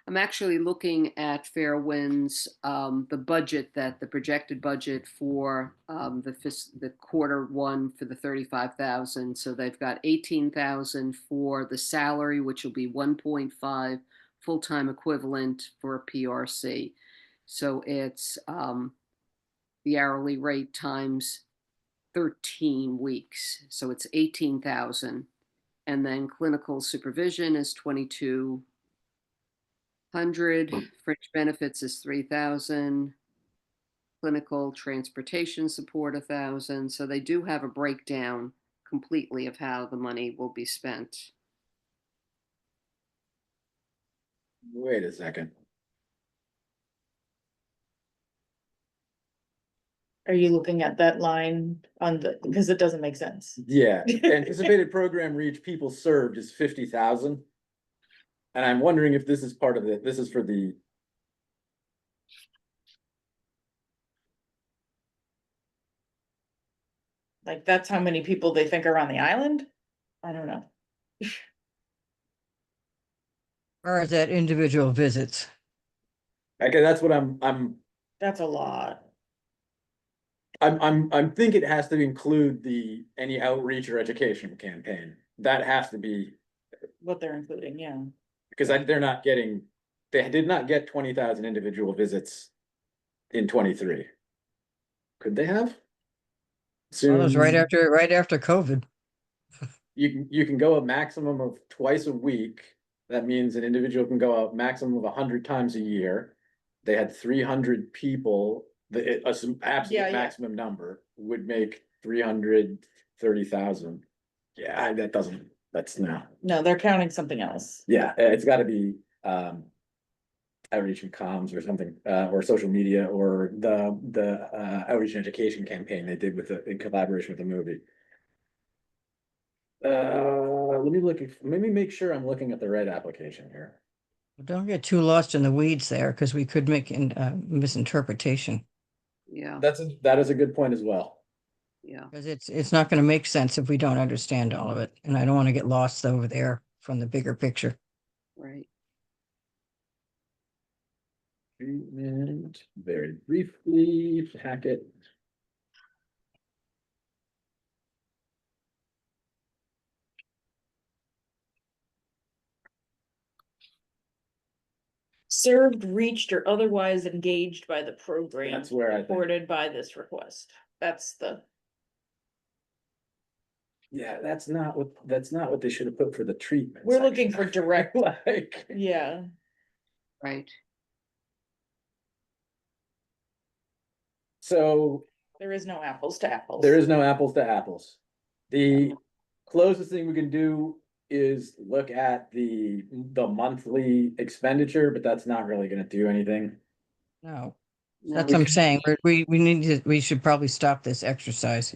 [SPEAKER 1] I'm actually looking at Fairwind's, the budget that the projected budget for the quarter one for the 35,000. So they've got 18,000 for the salary, which will be 1.5 full-time equivalent for a PRC. So it's the hourly rate times 13 weeks. So it's 18,000. And then clinical supervision is 2,200. Fringe benefits is 3,000. Clinical transportation support 1,000. So they do have a breakdown completely of how the money will be spent.
[SPEAKER 5] Wait a second.
[SPEAKER 2] Are you looking at that line on the, because it doesn't make sense.
[SPEAKER 5] Yeah, anticipated program reach people served is 50,000. And I'm wondering if this is part of it. This is for the,
[SPEAKER 2] Like, that's how many people they think are on the island? I don't know.
[SPEAKER 4] Or is that individual visits?
[SPEAKER 5] okay, that's what I'm
[SPEAKER 2] That's a lot.
[SPEAKER 5] I'm think it has to include any outreach or education campaign. That has to be,
[SPEAKER 2] What they're including, yeah.
[SPEAKER 5] because they're not getting, they did not get 20,000 individual visits in 23. Could they have?
[SPEAKER 4] Well, it was right
[SPEAKER 5] Soon,
[SPEAKER 4] after COVID.
[SPEAKER 5] you can go a maximum of twice a week. That means an individual can go out maximum of 100 times a year. They had 300 people, absolute
[SPEAKER 2] Yeah.
[SPEAKER 5] maximum number would make 330,000. Yeah, that's no.
[SPEAKER 2] No, they're counting something else.
[SPEAKER 5] Yeah, it's gotta be, outreach and comms or something, or social media, or the outreach and education campaign they did in collaboration with the movie. Let me let me make sure I'm looking at the right application here.
[SPEAKER 4] Don't get too lost in the weeds there, because we could make a misinterpretation.
[SPEAKER 1] Yeah,
[SPEAKER 5] That is a good point as well.
[SPEAKER 1] yeah.
[SPEAKER 4] Because it's not going to make sense if we don't understand all of it. And I don't want to get lost over there from the bigger picture.
[SPEAKER 1] Right.
[SPEAKER 5] Treatment, very briefly, packet.
[SPEAKER 2] Served, reached, or otherwise engaged by the program.
[SPEAKER 5] That's where I think-
[SPEAKER 2] Supported by this request. That's the,
[SPEAKER 5] Yeah, that's not what they should have put for the treatment.
[SPEAKER 2] we're looking for direct,
[SPEAKER 5] Like,
[SPEAKER 2] yeah.
[SPEAKER 1] Right.
[SPEAKER 5] so
[SPEAKER 2] There is no apples to apples.
[SPEAKER 5] there is no apples to apples. The closest thing we can do is look at the monthly expenditure, but that's not really gonna do anything.
[SPEAKER 4] No,
[SPEAKER 1] No,
[SPEAKER 4] that's what I'm saying. We should probably stop this exercise.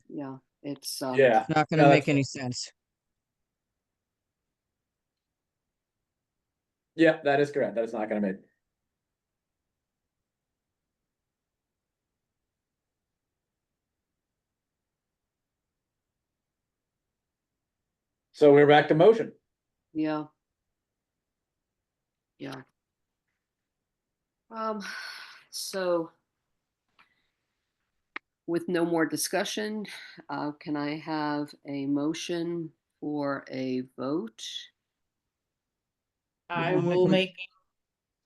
[SPEAKER 1] yeah, it's,
[SPEAKER 5] Yeah.
[SPEAKER 4] It's not going
[SPEAKER 5] no,
[SPEAKER 4] to
[SPEAKER 5] that's-
[SPEAKER 4] make any sense.
[SPEAKER 5] Yeah, that is correct. That is not gonna make. So we're back to motion.
[SPEAKER 1] yeah. Yeah. So with no more discussion, can I have a motion for a vote?
[SPEAKER 2] I
[SPEAKER 4] I'll make
[SPEAKER 2] will
[SPEAKER 4] a-
[SPEAKER 2] make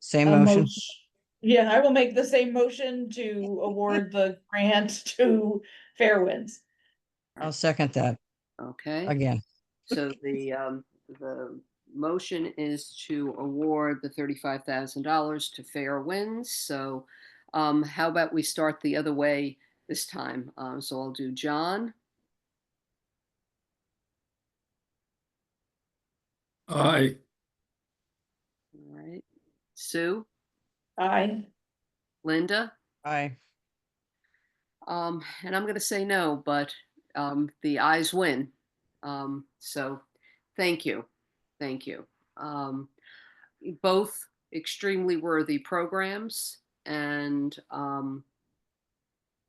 [SPEAKER 4] Same
[SPEAKER 2] a
[SPEAKER 4] motion.
[SPEAKER 2] motion. Yeah, I will make the same motion to award the grant to Fairwinds.
[SPEAKER 4] I'll second that
[SPEAKER 1] Okay,
[SPEAKER 4] again.
[SPEAKER 1] so the motion is to award the $35,000 to Fair Winds. So how about we start the other way this time? So I'll do John,
[SPEAKER 3] Aye.
[SPEAKER 1] all right, Sue,
[SPEAKER 2] Aye.
[SPEAKER 1] Linda,
[SPEAKER 4] Aye.
[SPEAKER 1] and I'm going to say no, but the ayes win. So thank you. Thank you. Both extremely worthy programs, and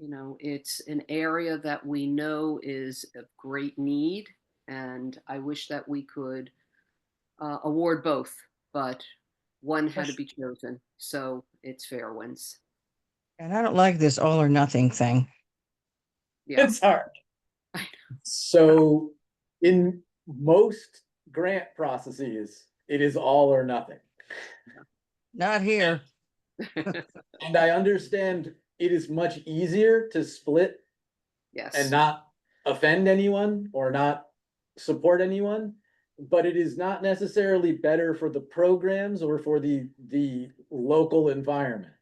[SPEAKER 1] It's an area that we know is of great need, and I wish that we could award both, but one had to be chosen. So it's Fairwinds.
[SPEAKER 4] And I don't like this all or nothing thing.
[SPEAKER 1] Yeah.
[SPEAKER 2] It's hard.
[SPEAKER 5] So in most grant processes, it is all or nothing.
[SPEAKER 4] Not here.
[SPEAKER 5] And I understand it is much easier to split
[SPEAKER 1] Yes.
[SPEAKER 5] and not offend anyone or not support anyone, but it is not necessarily better for the programs or for the local environment.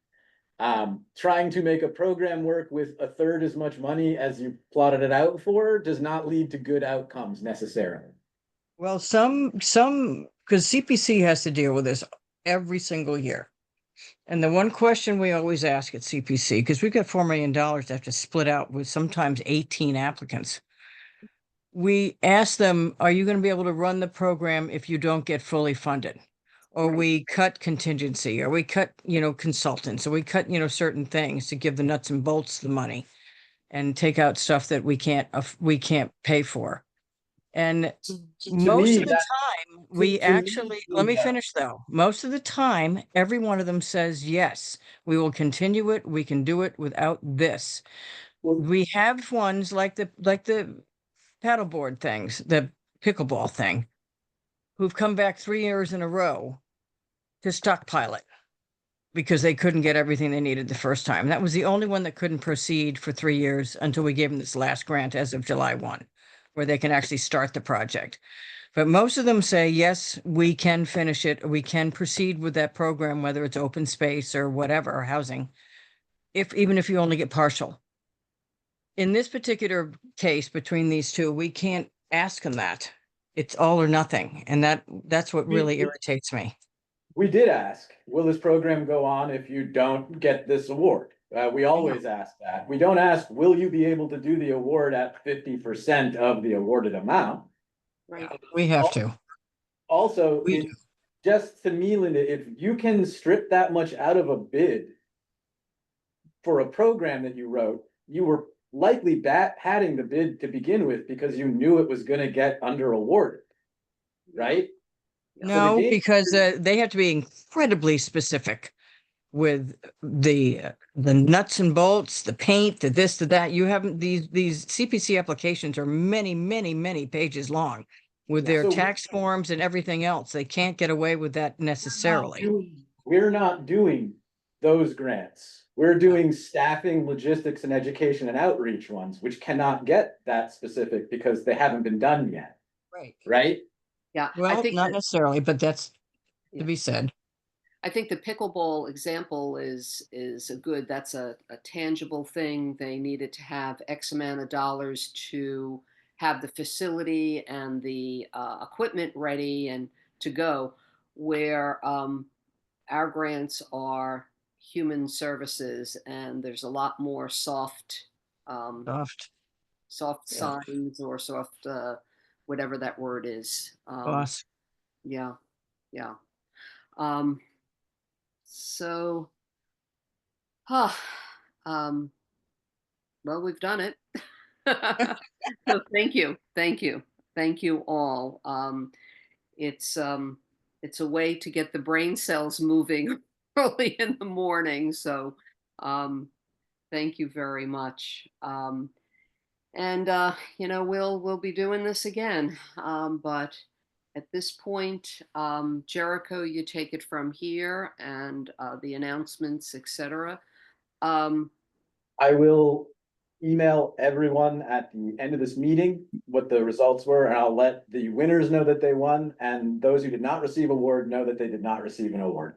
[SPEAKER 5] Trying to make a program work with a third as much money as you plotted it out for does not lead to good outcomes necessarily.
[SPEAKER 4] Well, because CPC has to deal with this every single year. And the one question we always ask at CPC, because we've got $4 million to have to split out with sometimes 18 applicants. We ask them, are you going to be able to run the program if you don't get fully funded? Or
[SPEAKER 1] Right.
[SPEAKER 4] we cut contingency, or we cut, consultants, or we cut, certain things to give the nuts and bolts the money and take out stuff that we can't pay for. And most
[SPEAKER 5] me,
[SPEAKER 4] of the
[SPEAKER 5] that-
[SPEAKER 4] time, we
[SPEAKER 5] to me,
[SPEAKER 4] actually, let me
[SPEAKER 5] yeah.
[SPEAKER 4] finish though. Most of the time, every one of them says, yes, we will continue it. We can do it without this.
[SPEAKER 5] Well,
[SPEAKER 4] We have ones like the paddleboard things, the pickleball thing, who've come back 3 years in a row to stockpile it because they couldn't get everything they needed the first time. That was the only one that couldn't proceed for 3 years until we gave them this last grant as of July 1, where they can actually start the project. But most of them say, yes, we can finish it. We can proceed with that program, whether it's open space or whatever, or housing, even if you only get partial. In this particular case between these two, we can't ask them that. It's all or nothing. And that's what really irritates me.
[SPEAKER 5] We did ask, will this program go on if you don't get this award? We always ask that. We don't ask, will you be able to do the award at 50% of the awarded amount?
[SPEAKER 1] Right.
[SPEAKER 4] We have to.
[SPEAKER 5] Also,
[SPEAKER 4] We
[SPEAKER 5] it just to me, Linda, if you can strip that much out of a bid for a program that you wrote, you were likely padding the bid to begin with because you knew it was gonna get under awarded, right?
[SPEAKER 4] No,
[SPEAKER 5] game-
[SPEAKER 4] because they have to be incredibly specific with the nuts and bolts, the paint, the this, the that. You haven't these CPC applications are many, many, many pages long with
[SPEAKER 1] Yeah.
[SPEAKER 4] their
[SPEAKER 5] So-
[SPEAKER 4] tax forms and everything else. They can't get away with that necessarily.
[SPEAKER 5] We're not doing those grants. We're doing staffing, logistics, and education and outreach ones, which cannot get that specific because they haven't been done yet,
[SPEAKER 4] Right.
[SPEAKER 5] right?
[SPEAKER 1] Yeah.
[SPEAKER 4] Well, not
[SPEAKER 1] that-
[SPEAKER 4] necessarily, but that's
[SPEAKER 1] Yeah.
[SPEAKER 4] to be said.
[SPEAKER 1] I think the pickleball example is that's a tangible thing. They needed to have X amount of dollars to have the facility and the equipment ready and to go, where our grants are human services, and there's a lot more soft
[SPEAKER 4] Soft
[SPEAKER 5] Yeah.
[SPEAKER 1] signs or soft whatever that word is.
[SPEAKER 4] boss.
[SPEAKER 1] Yeah, yeah. Um, so, huh, um, well, we've done it. So thank you, thank you all. It's a way to get the brain cells moving early in the morning. So, thank you very much. And we'll be doing this again. But at this point, Jericho, you take it from here and the announcements, etc.
[SPEAKER 5] I will email everyone at the end of this meeting what the results were, and I'll let the winners know that they won, and those who did not receive award know that they did not receive an award.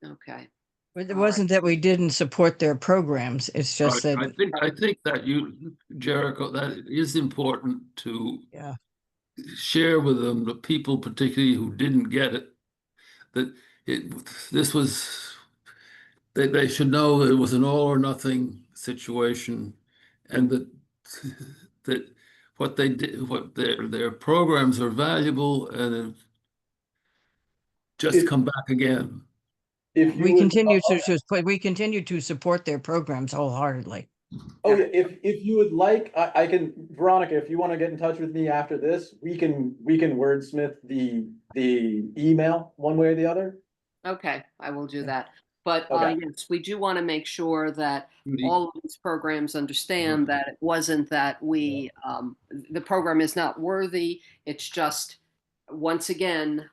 [SPEAKER 1] Okay.
[SPEAKER 4] But it
[SPEAKER 1] All
[SPEAKER 4] wasn't that we didn't support their programs. It's just
[SPEAKER 3] Right.
[SPEAKER 4] that
[SPEAKER 3] I think that Jericho, that it is important to
[SPEAKER 4] yeah.
[SPEAKER 3] share with them, the people particularly who didn't get it, that this was, they should know it was an all or nothing situation, and that what they did, what their programs are valuable, and just
[SPEAKER 5] If-
[SPEAKER 3] come back again.
[SPEAKER 5] If you
[SPEAKER 4] We
[SPEAKER 5] would-
[SPEAKER 4] continue to support their programs wholeheartedly.
[SPEAKER 5] Oh, yeah, if you would like, I can, Veronica, if you want to get in touch with me after this, we can wordsmith the email one way or the other.
[SPEAKER 1] Okay, I will do that. But
[SPEAKER 5] Okay.
[SPEAKER 1] yes, we do want to make sure that
[SPEAKER 3] Judy,
[SPEAKER 1] all of these programs understand that it wasn't that the program is not worthy. It's just, once again,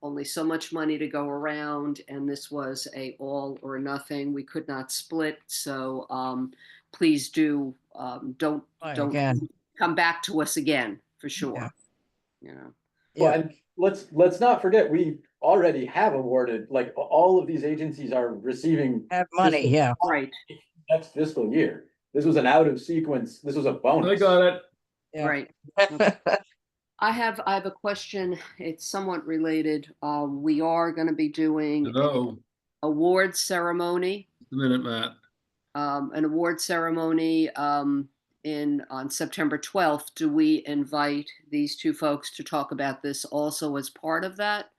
[SPEAKER 1] only so much money to go around, and this was a all or nothing. We could not split, so please don't
[SPEAKER 4] Again,
[SPEAKER 1] come back to us again for
[SPEAKER 4] yeah,
[SPEAKER 1] sure. You know.
[SPEAKER 5] Well,
[SPEAKER 4] yeah.
[SPEAKER 5] and let's not forget, we already have awarded, like, all of these agencies are receiving
[SPEAKER 4] Have money,
[SPEAKER 5] fiscal
[SPEAKER 4] yeah.
[SPEAKER 1] Right,
[SPEAKER 5] next fiscal year. This was an out of sequence, this was a
[SPEAKER 3] I
[SPEAKER 5] bonus.
[SPEAKER 3] got it.
[SPEAKER 4] Yeah.
[SPEAKER 1] right. I have a question. It's somewhat related. We are going to be doing
[SPEAKER 3] Hello,
[SPEAKER 1] award ceremony,
[SPEAKER 3] just a minute, Matt.
[SPEAKER 1] an award ceremony on September 12th. Do we invite these two folks to talk about this also as part of that?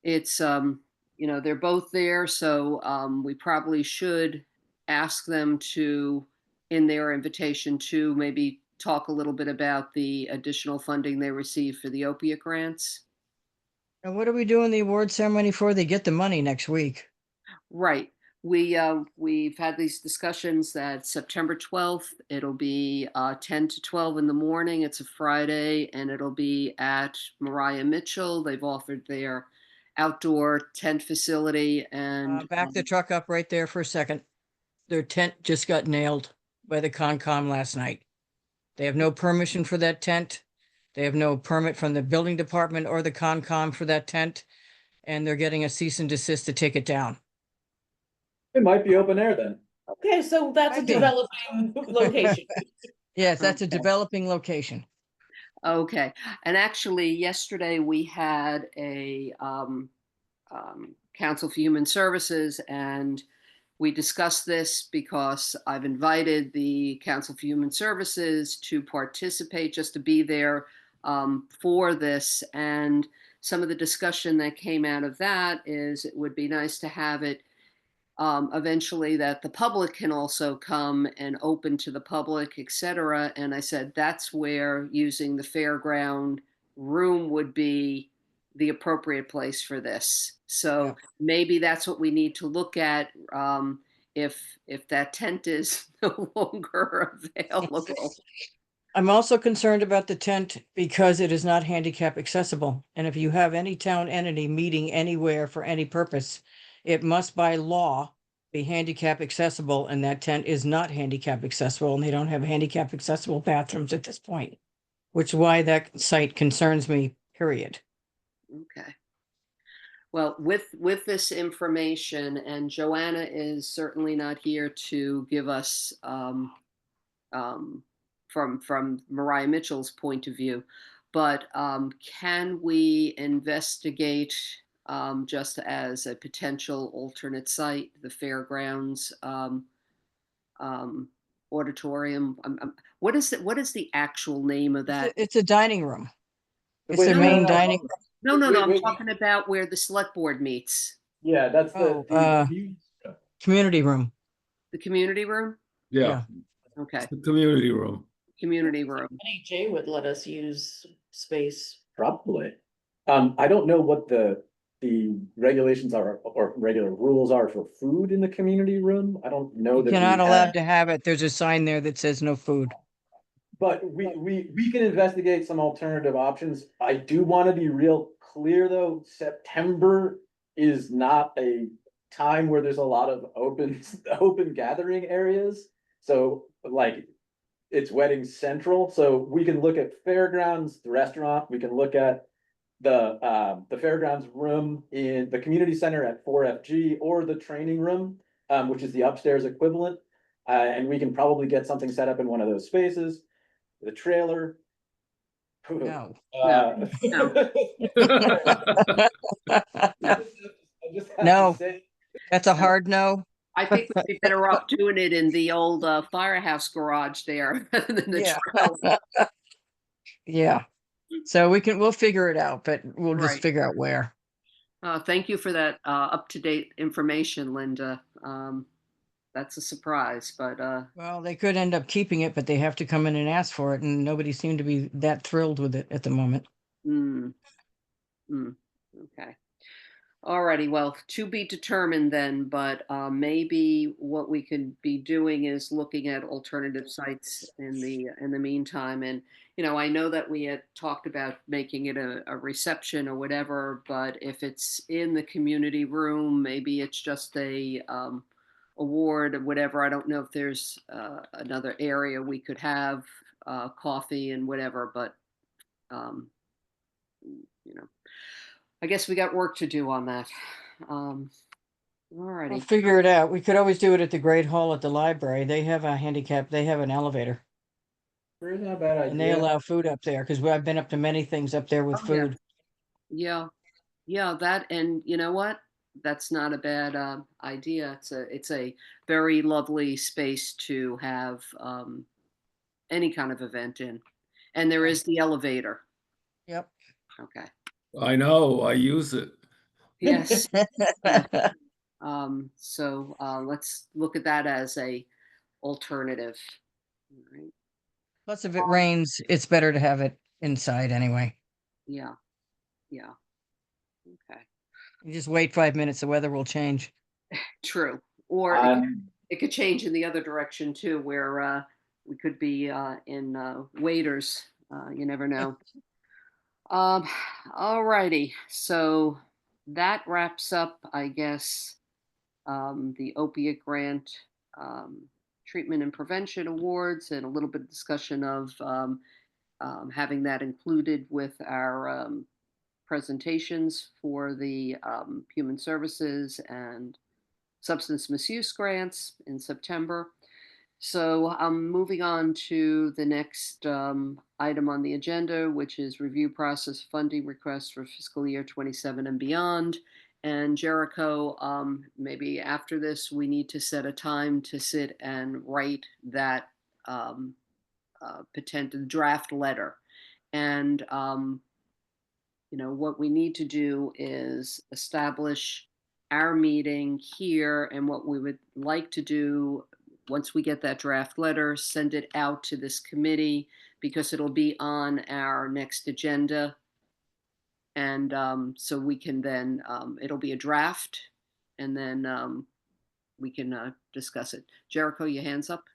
[SPEAKER 1] It's they're both there, so we probably should ask them to, in their invitation, to maybe talk a little bit about the additional funding they receive for the opiate grants.
[SPEAKER 4] And what are we doing the award ceremony for? They get the money next week.
[SPEAKER 1] Right. We've had these discussions that September 12th, it'll be 10 to 12 in the morning. It's a Friday, and it'll be at Mariah Mitchell. They've offered their outdoor tent facility, and
[SPEAKER 4] Back the truck up right there for a second. Their tent just got nailed by the Concom last night. They have no permission for that tent. They have no permit from the building department or the Concom for that tent. And they're getting a cease and desist to take it down.
[SPEAKER 5] It might be open air then.
[SPEAKER 2] Okay, so that's a
[SPEAKER 4] Might be.
[SPEAKER 2] developing location.
[SPEAKER 4] Yes, that's a
[SPEAKER 1] Okay.
[SPEAKER 4] developing location.
[SPEAKER 1] Okay. And actually, yesterday we had a Council for Human Services, and we discussed this because I've invited the Council for Human Services to participate, just to be there for this. And some of the discussion that came out of that is it would be nice to have it eventually that the public can also come and open to the public, etc. And I said that's where using the fairground room would be the appropriate place for this. So
[SPEAKER 4] Yeah.
[SPEAKER 1] maybe that's what we need to look at if that tent is no longer available.
[SPEAKER 4] I'm also concerned about the tent because it is not handicap accessible. And if you have any town entity meeting anywhere for any purpose, it must by law be handicap accessible, and that tent is not handicap accessible, and they don't have handicap accessible bathrooms at this point, which is why that site concerns me, period.
[SPEAKER 1] Okay. Well, with this information, and Joanna is certainly not here to give us from Mariah Mitchell's point of view, but can we investigate just as a potential alternate site, the fairgrounds auditorium? What is the actual name of that?
[SPEAKER 4] It's a dining room. It's
[SPEAKER 5] Wait,
[SPEAKER 4] their
[SPEAKER 1] no,
[SPEAKER 4] main
[SPEAKER 1] no,
[SPEAKER 4] dining room.
[SPEAKER 1] No.
[SPEAKER 5] Wait,
[SPEAKER 1] I'm
[SPEAKER 5] wait.
[SPEAKER 1] talking about where the select board meets.
[SPEAKER 5] Yeah, that's
[SPEAKER 4] Oh,
[SPEAKER 5] the
[SPEAKER 4] Community room.
[SPEAKER 1] The community room?
[SPEAKER 3] Yeah,
[SPEAKER 1] Okay,
[SPEAKER 3] it's the community room.
[SPEAKER 1] community room.
[SPEAKER 2] NHA would let us use space.
[SPEAKER 5] probably. I don't know what the regulations are or regular rules are for food in the community room. I don't know
[SPEAKER 4] You
[SPEAKER 5] that
[SPEAKER 4] cannot
[SPEAKER 5] we
[SPEAKER 4] allowed
[SPEAKER 5] have,
[SPEAKER 4] to have it. There's a sign there that says no food.
[SPEAKER 5] but we can investigate some alternative options. I do want to be real clear, though, September is not a time where there's a lot of open gathering areas. So like it's wedding central, so we can look at fairgrounds, the restaurant, we can look at the fairgrounds room in the community center at 4FG, or the training room, which is the upstairs equivalent. And we can probably get something set up in one of those spaces, the trailer.
[SPEAKER 4] No.
[SPEAKER 5] Uh,
[SPEAKER 1] No.
[SPEAKER 5] I just have to
[SPEAKER 4] No.
[SPEAKER 5] say,
[SPEAKER 4] That's a hard no.
[SPEAKER 1] I think we'd be better off doing it in the old firehouse garage there rather than the
[SPEAKER 4] Yeah.
[SPEAKER 1] trailer.
[SPEAKER 4] Yeah. So we'll figure it out, but we'll just
[SPEAKER 1] Right.
[SPEAKER 4] figure out where.
[SPEAKER 1] Thank you for that up-to-date information, Linda. that's a surprise, but,
[SPEAKER 4] Well, they could end up keeping it, but they have to come in and ask for it, and nobody seemed to be that thrilled with it at the moment.
[SPEAKER 1] mm, okay. Alrighty, well, to be determined then, but maybe what we could be doing is looking at alternative sites in the meantime. And I know that we had talked about making it a reception or whatever, but if it's in the community room, maybe it's just a award or whatever. I don't know if there's another area we could have coffee and whatever, but um, you know. I guess we got work to do on that. All
[SPEAKER 4] We'll
[SPEAKER 1] righty.
[SPEAKER 4] figure it out. We could always do it at the Great Hall at the library. They have a handicap, they have an elevator,
[SPEAKER 5] Really not a bad
[SPEAKER 4] and they
[SPEAKER 5] idea.
[SPEAKER 4] allow food up there, because I've been up to many things up there with
[SPEAKER 1] Oh, yeah.
[SPEAKER 4] food.
[SPEAKER 1] Yeah, yeah, that, and you know what? That's not a bad idea. It's a very lovely space to have any kind of event in, and there is the elevator.
[SPEAKER 4] Yep.
[SPEAKER 1] Okay.
[SPEAKER 3] I know, I use it.
[SPEAKER 1] Yes. So let's look at that as a alternative. All right.
[SPEAKER 4] Plus, if it rains, it's better to have it inside anyway.
[SPEAKER 1] Yeah. Yeah. Okay.
[SPEAKER 4] You just wait 5 minutes, the weather will change.
[SPEAKER 1] True. Or it could change in the other direction too, where we could be in waiters. You never know. All righty. So that wraps up, I guess, the opiate grant treatment and prevention awards, and a little bit of discussion of having that included with our presentations for the human services and substance misuse grants in September. So I'm moving on to the next item on the agenda, which is review process funding requests for fiscal year 27 and beyond. And Jericho, maybe after this, we need to set a time to sit and write that potential draft letter. And what we need to do is establish our meeting here, and what we would like to do once we get that draft letter, send it out to this committee, because it'll be on our next agenda. And so we can then, it'll be a draft, and then we can discuss it. Jericho, your hands up?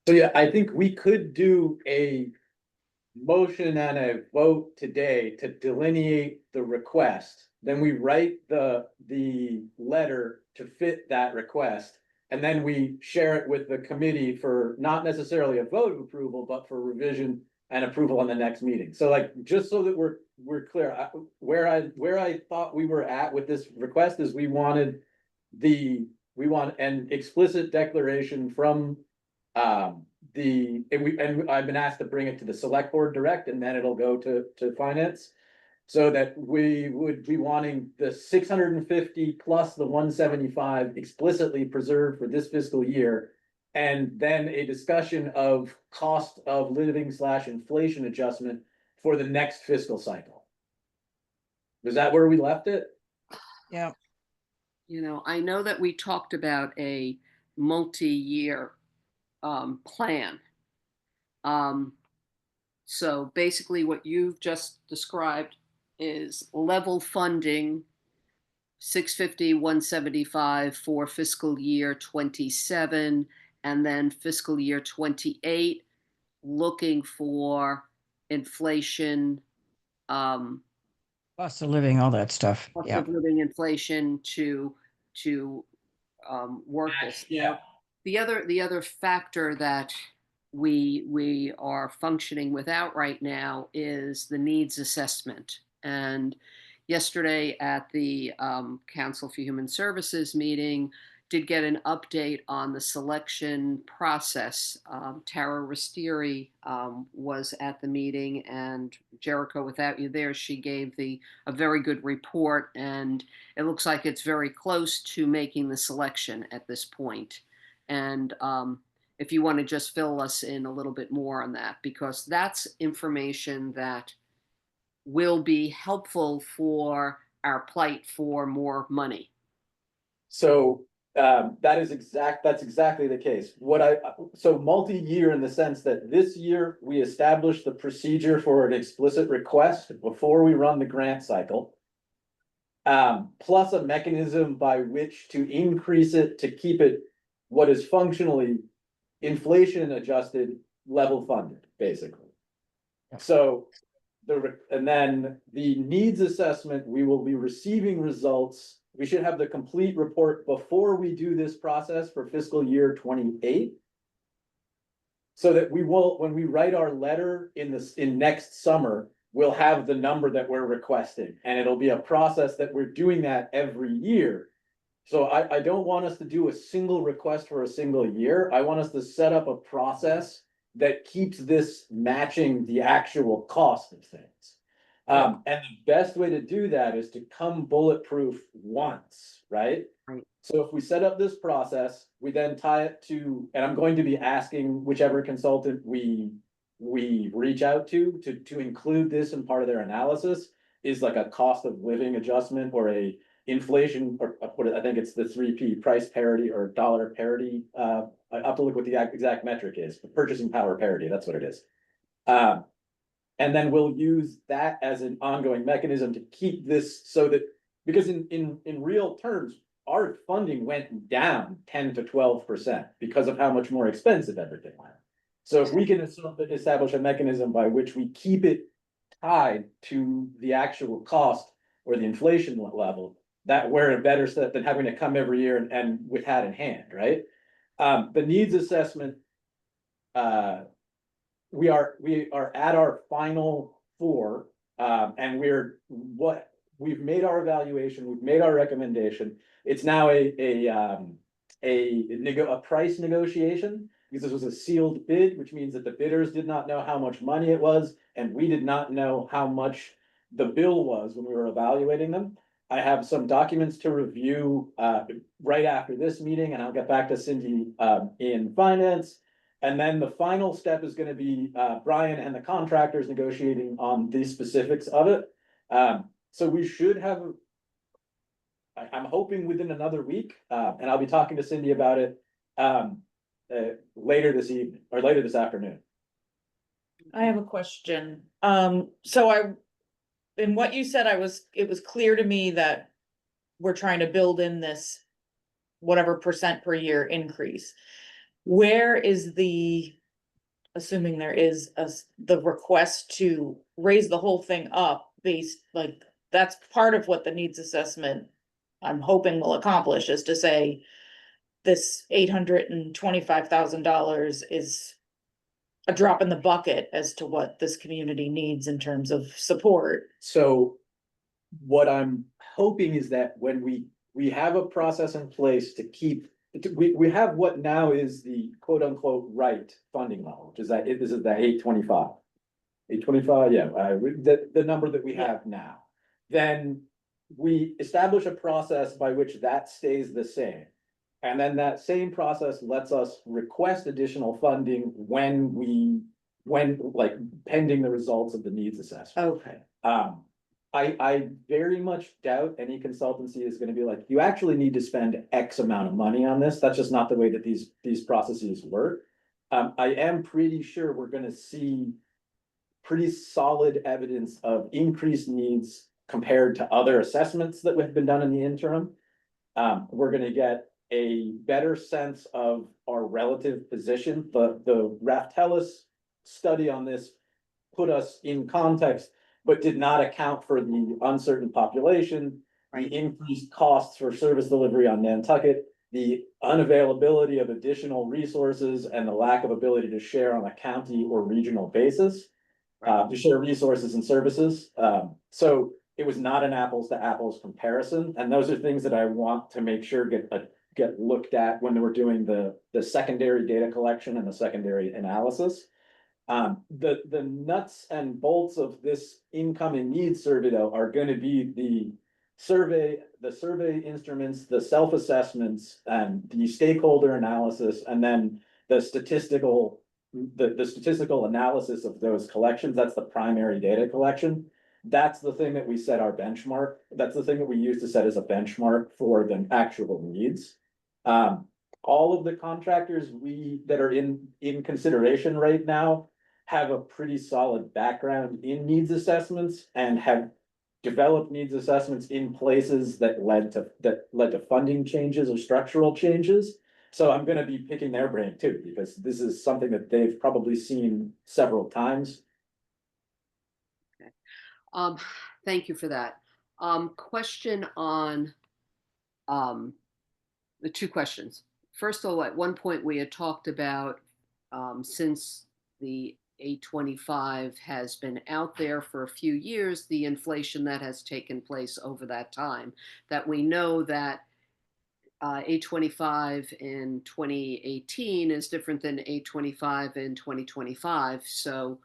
[SPEAKER 5] So yeah, I think we could do a motion and a vote today to delineate the request. Then we write the letter to fit that request. And then we share it with the committee for not necessarily a vote of approval, but for revision and approval on the next meeting. So like, just so that we're clear, where I thought we were at with this request is we want an explicit declaration from and I've been asked to bring it to the select board direct, and then it'll go to finance. So that we would be wanting the 650 plus the 175 explicitly preserved for this fiscal year. And then a discussion of cost of living / inflation adjustment for the next fiscal cycle. Is that where we left it?
[SPEAKER 4] Yeah.
[SPEAKER 1] I know that we talked about a multi-year plan. So basically what you've just described is level funding 650, 175 for fiscal year 27, and then fiscal year 28 looking for inflation,
[SPEAKER 4] Cost of living, all that stuff.
[SPEAKER 1] cost
[SPEAKER 4] Yeah.
[SPEAKER 1] of living inflation to work this.
[SPEAKER 5] Yeah.
[SPEAKER 1] The other factor that we are functioning without right now is the needs assessment. And yesterday at the Council for Human Services meeting, did get an update on the selection process. Tara Restieri was at the meeting, and Jericho, without you there, she gave a very good report, and it looks like it's very close to making the selection at this point. And if you want to just fill us in a little bit more on that, because that's information that will be helpful for our plight for more money.
[SPEAKER 5] So That's exactly the case. So multi-year in the sense that this year we established the procedure for an explicit request before we run the grant cycle. Plus a mechanism by which to increase it to keep it what is functionally inflation adjusted level funded, basically. So and then the needs assessment, we will be receiving results. We should have the complete report before we do this process for fiscal year 28. So that we will, when we write our letter in next summer, we'll have the number that we're requesting, and it'll be a process that we're doing that every year. So I don't want us to do a single request for a single year. I want us to set up a process that keeps this matching the actual cost of things. And the best way to do that is to come bulletproof once, right?
[SPEAKER 1] Right.
[SPEAKER 5] So if we set up this process, we then tie it to, and I'm going to be asking whichever consultant we reach out to include this in part of their analysis, is like a cost of living adjustment or a inflation, or what I think it's the 3P, price parity or dollar parity. I have to look what the exact metric is, but purchasing power parity, that's what it is. And then we'll use that as an ongoing mechanism to keep this so that, because in real terms, our funding went down 10 to 12% because of how much more expensive everything went. So if we can establish a mechanism by which we keep it tied to the actual cost or the inflation level, that we're in a better set than having to come every year and with hat in hand, right? The needs assessment, we are at our final 4, and we've made our evaluation, we've made our recommendation. It's now a price negotiation, because this was a sealed bid, which means that the bidders did not know how much money it was, and we did not know how much the bill was when we were evaluating them. I have some documents to review right after this meeting, and I'll get back to Cindy in finance. And then the final step is going to be Brian and the contractors negotiating on the specifics of it. So we should have, I'm hoping within another week, and I'll be talking to Cindy about it later this evening or later this afternoon.
[SPEAKER 2] I have a question. In what you said, it was clear to me that we're trying to build in this whatever % per year increase. Where is assuming there is the request to raise the whole thing up based, like, that's part of what the needs assessment I'm hoping will accomplish, is to say this $825,000 is a drop in the bucket as to what this community needs in terms of support.
[SPEAKER 5] So what I'm hoping is that when we have a process in place to keep, we have what now is the quote unquote right funding level, which is that this is the 825. 825, yeah, the number that we have now. Then we establish a process by which that stays the same. And then that same process lets us request additional funding when like pending the results of the needs assessment.
[SPEAKER 2] Okay.
[SPEAKER 5] I very much doubt any consultancy is going to be like, you actually need to spend X amount of money on this. That's just not the way that these processes work. I am pretty sure we're going to see pretty solid evidence of increased needs compared to other assessments that have been done in the interim. We're going to get a better sense of our relative position. The Raftellus study on this put us in context, but did not account for the uncertain population, the increased costs for service delivery on Nantucket, the unavailability of additional resources, and the lack of ability to share on a county or regional basis, to share resources and services. So it was not an apples to apples comparison. And those are things that I want to make sure get looked at when we're doing the secondary data collection and the secondary analysis. The nuts and bolts of this incoming needs survey, though, are going to be the survey instruments, the self-assessments, and the stakeholder analysis, and then the statistical analysis of those collections. That's the primary data collection. That's the thing that we set our benchmark. That's the thing that we use to set as a benchmark for the actual needs. All of the contractors that are in consideration right now have a pretty solid background in needs assessments and have developed needs assessments in places that led to funding changes or structural changes. So I'm gonna be picking their brain too, because this is something that they've probably seen several times.
[SPEAKER 1] Um, thank you for that. Question on, the two questions. First of all, at one point we had talked about, since the 825 has been out there for a few years, the inflation that has taken place over that time, that we know that 825 in 2018 is different than 825 in 2025. So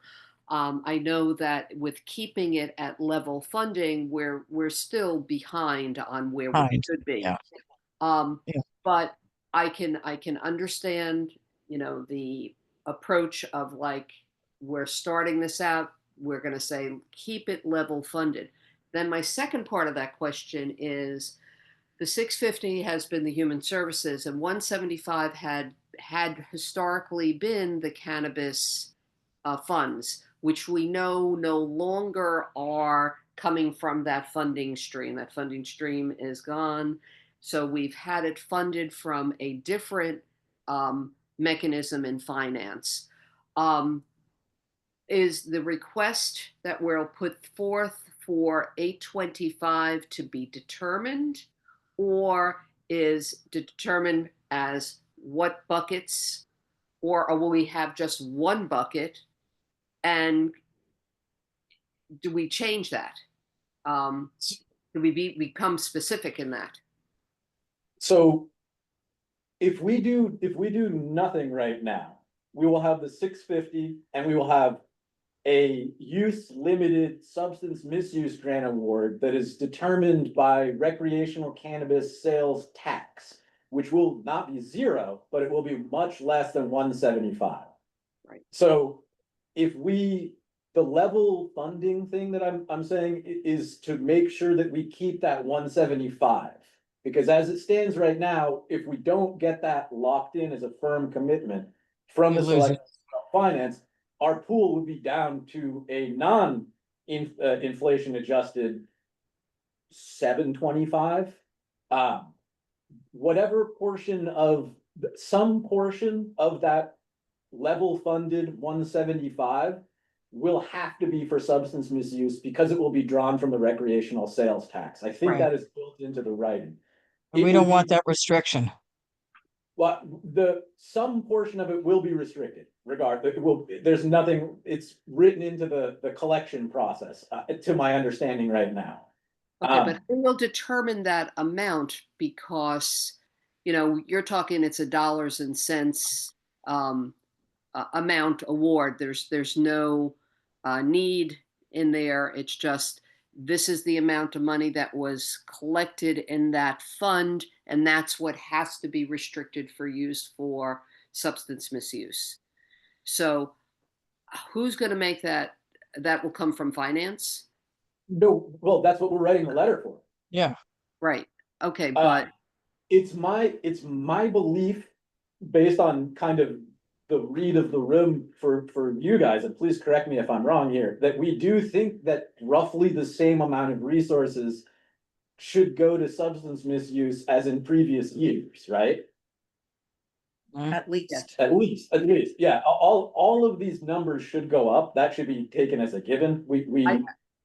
[SPEAKER 1] I know that with keeping it at level funding, we're still behind on where we
[SPEAKER 4] Behind,
[SPEAKER 1] should be.
[SPEAKER 4] yeah.
[SPEAKER 1] Um,
[SPEAKER 4] Yeah.
[SPEAKER 1] but I can understand, you know, the approach of like, we're starting this out, we're going to say keep it level funded. Then my second part of that question is, the 650 has been the human services, and 175 had historically been the cannabis funds, which we know no longer are coming from that funding stream. That funding stream is gone. So we've had it funded from a different mechanism in finance. Is the request that we'll put forth for 825 to be determined, or is determined as what buckets, or will we have just one bucket? And do we change that? Do we become specific in that?
[SPEAKER 5] So if we do nothing right now, we will have the 650 and we will have a use limited substance misuse grant award that is determined by recreational cannabis sales tax, which will not be zero, but it will be much less than 175.
[SPEAKER 1] Right.
[SPEAKER 5] So if the level funding thing that I'm saying is to make sure that we keep that 175. Because as it stands right now, if we don't get that locked in as a firm commitment from
[SPEAKER 4] You
[SPEAKER 5] the
[SPEAKER 4] lose it.
[SPEAKER 5] select finance, our pool would be down to a inflation adjusted 725. Whatever portion of some portion of that level funded 175 will have to be for substance misuse because it will be drawn from the recreational sales tax. I think
[SPEAKER 4] Right.
[SPEAKER 5] that is built into the writing.
[SPEAKER 4] And
[SPEAKER 5] It
[SPEAKER 4] we
[SPEAKER 5] would
[SPEAKER 4] don't want
[SPEAKER 5] be-
[SPEAKER 4] that restriction.
[SPEAKER 5] Well, some portion of it will be restricted, regardless, there's nothing, it's written into the collection process, to my understanding right now.
[SPEAKER 1] Okay, but who will determine that amount? Because, you know, you're talking it's a dollars and cents amount award. There's no need in there. It's just, this is the amount of money that was collected in that fund, and that's what has to be restricted for use for substance misuse. So who's going to make that? That will come from finance?
[SPEAKER 5] No, well, that's what we're writing the letter for.
[SPEAKER 4] Yeah.
[SPEAKER 1] Right. Okay,
[SPEAKER 5] Uh,
[SPEAKER 1] but
[SPEAKER 5] It's my belief, based on kind of the read of the room for you guys, and please correct me if I'm wrong here, that we do think that roughly the same amount of resources should go to substance misuse as in previous years, right?
[SPEAKER 2] At least.
[SPEAKER 5] At least, yeah, all of these numbers should go up, that should be taken as a given,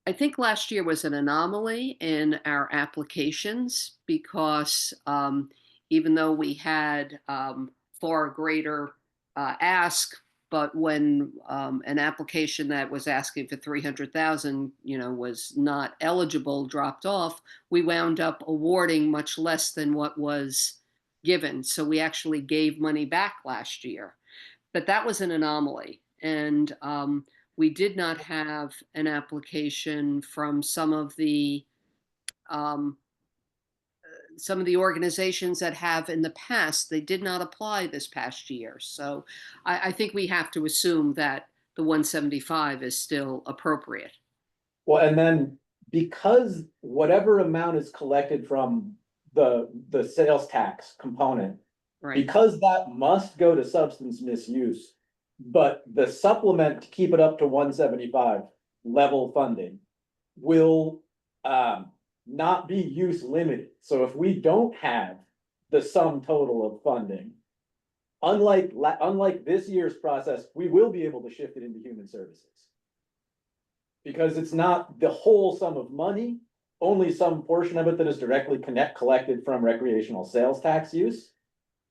[SPEAKER 1] I think last year was an anomaly in our applications because even though we had far greater ask, but when an application that was asking for 300,000, you know, was not eligible, dropped off, we wound up awarding much less than what was given. So we actually gave money back last year, but that was an anomaly. And we did not have an application from some of the organizations that have in the past. They did not apply this past year. So I think we have to assume that the 175 is still appropriate.
[SPEAKER 5] well, and then because whatever amount is collected from the sales tax component
[SPEAKER 1] Right,
[SPEAKER 5] Because that must go to substance misuse, but the supplement to keep it up to 175 level funding will not be use limited. So if we don't have the sum total of funding, unlike this year's process, we will be able to shift it into human services. Because it's not the whole sum of money, only some portion of it that is directly collected from recreational sales tax use.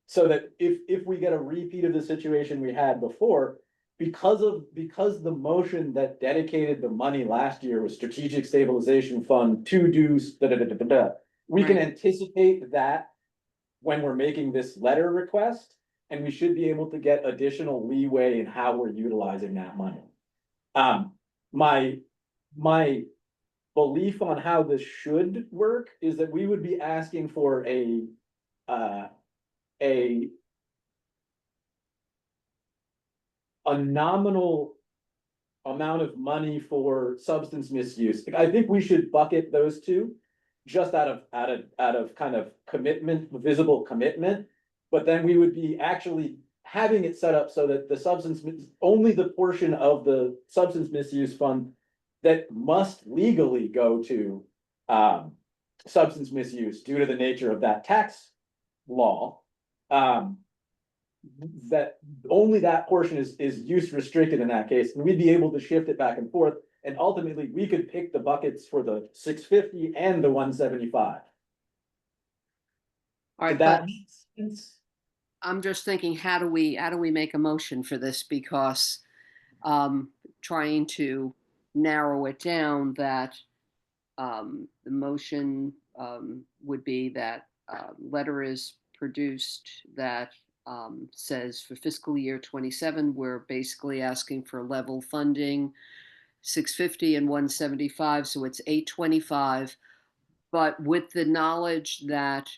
[SPEAKER 5] So that if we get a repeat of the situation we had before, because the motion that dedicated the money last year was strategic stabilization fund to do we can
[SPEAKER 1] Right.
[SPEAKER 5] anticipate that when we're making this letter request, and we should be able to get additional leeway in how we're utilizing that money. My belief on how this should work is that we would be asking for a nominal amount of money for substance misuse. I think we should bucket those two just out of kind of commitment, visible commitment. But then we would be actually having it set up so that only the portion of the substance misuse fund that must legally go to substance misuse due to the nature of that tax law, that only that portion is use restricted in that case, and we'd be able to shift it back and forth. And ultimately, we could pick the buckets for the 650 and the 175.
[SPEAKER 1] all right,
[SPEAKER 5] Did that
[SPEAKER 1] but
[SPEAKER 5] make sense?
[SPEAKER 1] I'm just thinking, how do we make a motion for this? Because trying to narrow it down, that the motion would be that letter is produced that says for fiscal year 27, we're basically asking for level funding, 650 and 175, so it's 825. But with the knowledge that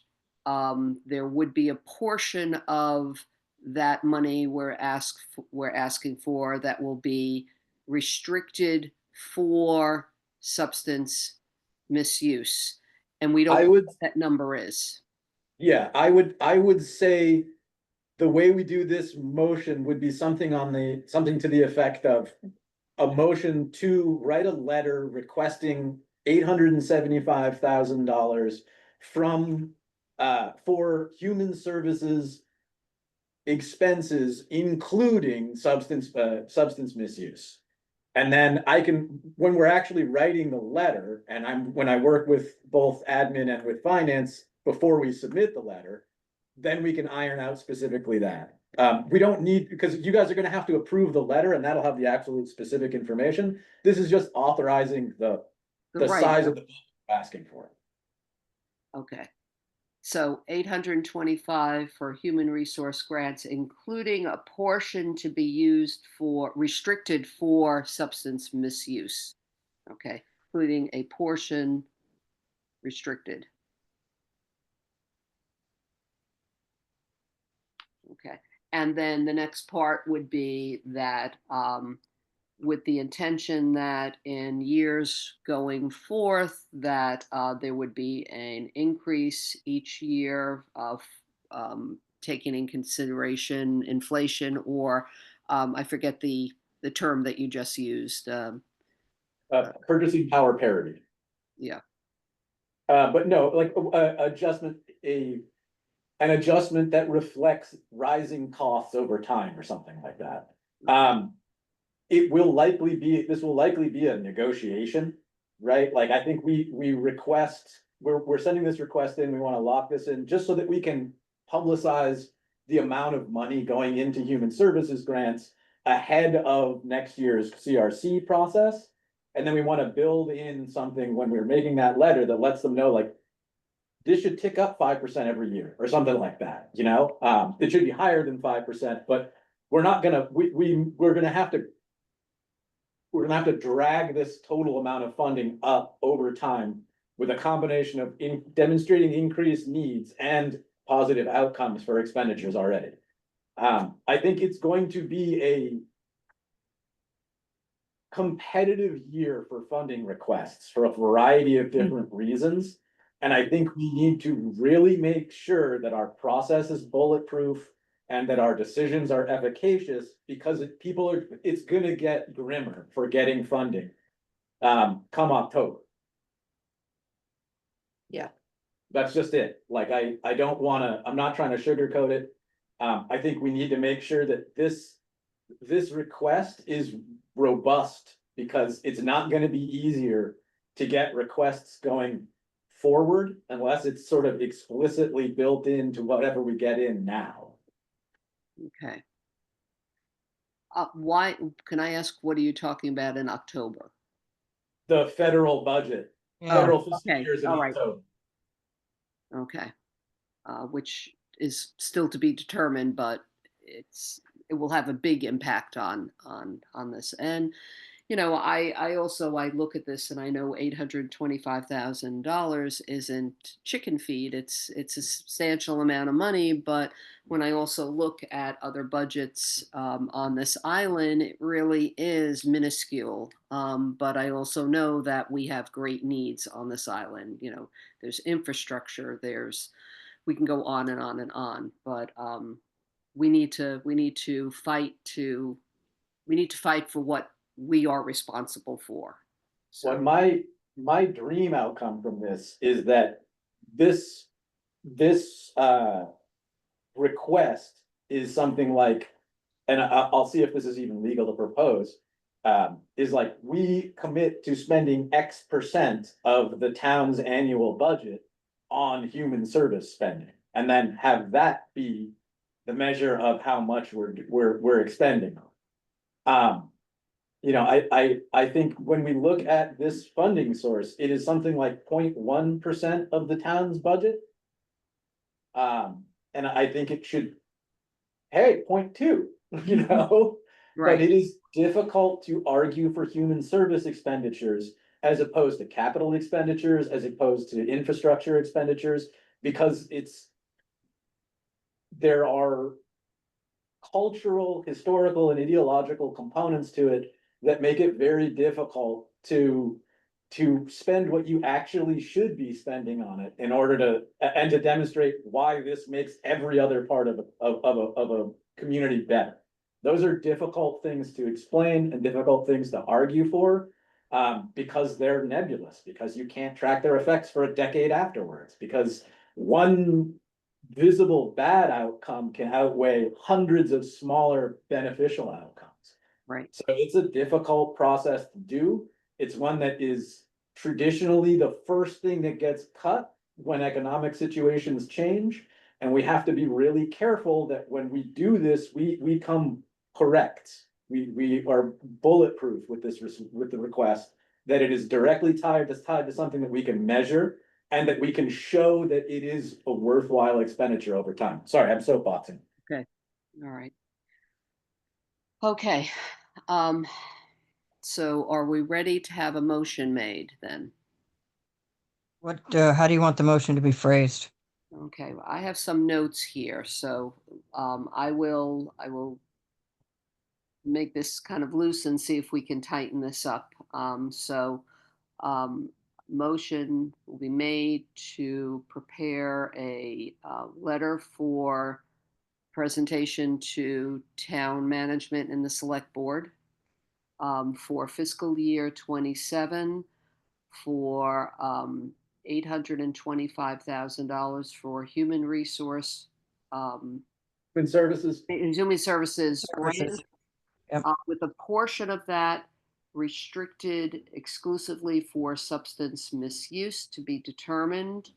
[SPEAKER 1] there would be a portion of that money we're asking for that will be restricted for substance misuse, and we don't
[SPEAKER 5] I
[SPEAKER 1] know
[SPEAKER 5] would,
[SPEAKER 1] what that number is.
[SPEAKER 5] yeah, I would say the way we do this motion would be something to the effect of a motion to write a letter requesting $875,000 from for human services expenses, including substance misuse. And then when we're actually writing the letter, and when I work with both admin and with finance before we submit the letter, then we can iron out specifically that. We don't need, because you guys are gonna have to approve the letter and that'll have the absolute specific information. This is just authorizing the
[SPEAKER 1] Right.
[SPEAKER 5] size of the we're asking for.
[SPEAKER 1] Okay. So 825 for human resource grants, including a portion to be used for restricted for substance misuse. Okay, including a portion restricted. Okay, and then the next part would be that with the intention that in years going forth that there would be an increase each year of taking in consideration inflation, or I forget the term that you just used.
[SPEAKER 5] Purchasing power parity.
[SPEAKER 1] Yeah.
[SPEAKER 5] But no, like an adjustment that reflects rising costs over time or something like that. This will likely be a negotiation, right? Like, I think we're sending this request in, we want to lock this in just so that we can publicize the amount of money going into human services grants ahead of next year's CRC process. And then we want to build in something when we're making that letter that lets them know, like, this should tick up 5% every year or something like that, you know? It should be higher than 5%, but we're not gonna, we're gonna have to drag this total amount of funding up over time with a combination of demonstrating increased needs and positive outcomes for expenditures already. I think it's going to be a competitive year for funding requests for a variety of different reasons. And I think we need to really make sure that our process is bulletproof and that our decisions are efficacious, because it's gonna get grimmer for getting funding. Come October.
[SPEAKER 2] Yeah.
[SPEAKER 5] That's just it. Like, I don't wanna, I'm not trying to sugarcoat it. I think we need to make sure that this request is robust, because it's not gonna be easier to get requests going forward unless it's sort of explicitly built into whatever we get in now.
[SPEAKER 1] Okay. Why, can I ask, what are you talking about in October?
[SPEAKER 5] The federal budget,
[SPEAKER 4] Yeah.
[SPEAKER 5] federal fiscal
[SPEAKER 1] okay,
[SPEAKER 5] years in
[SPEAKER 1] all right.
[SPEAKER 5] October.
[SPEAKER 1] Okay. Which is still to be determined, but it will have a big impact on this. And I also I look at this and I know $825,000 isn't chicken feed. It's a substantial amount of money, but when I also look at other budgets on this island, it really is minuscule. But I also know that we have great needs on this island. There's infrastructure. We can go on and on and on, but we need to fight for what we are responsible for.
[SPEAKER 5] So
[SPEAKER 1] So,
[SPEAKER 5] my dream outcome from this is that this request is something like, and I'll see if this is even legal to propose. Is like, we commit to spending X% of the town's annual budget on human service spending, and then have that be the measure of how much we're expending. I think when we look at this funding source, it is something like 0.1% of the town's budget. And I think it should, hey, 0.2, but
[SPEAKER 1] right,
[SPEAKER 5] it is difficult to argue for human service expenditures as opposed to capital expenditures, as opposed to infrastructure expenditures, because there are cultural, historical, and ideological components to it that make it very difficult to spend what you actually should be spending on it in order to demonstrate why this makes every other part of a community better. Those are difficult things to explain and difficult things to argue for, because they're nebulous, because you can't track their effects for a decade afterwards, because one visible bad outcome can outweigh hundreds of smaller beneficial outcomes.
[SPEAKER 1] right.
[SPEAKER 5] So it's a difficult process to do. It's one that is traditionally the first thing that gets cut when economic situations change. And we have to be really careful that when we do this, we come correct. We are bulletproof with the request, that it is directly tied to something that we can measure, and that we can show that it is a worthwhile expenditure over time. Sorry, I'm soapboxing.
[SPEAKER 1] All right. Okay. So are we ready to have a motion made then?
[SPEAKER 4] How do you want the motion to be phrased?
[SPEAKER 1] Okay, well, I have some notes here, so I will make this kind of loose and see if we can tighten this up. Motion will be made to prepare a letter for presentation to town management and the select board for fiscal year 27 for $825,000 for human resource
[SPEAKER 5] Human services.
[SPEAKER 1] human services
[SPEAKER 4] Services. Yep.
[SPEAKER 1] with a portion of that restricted exclusively for substance misuse to be determined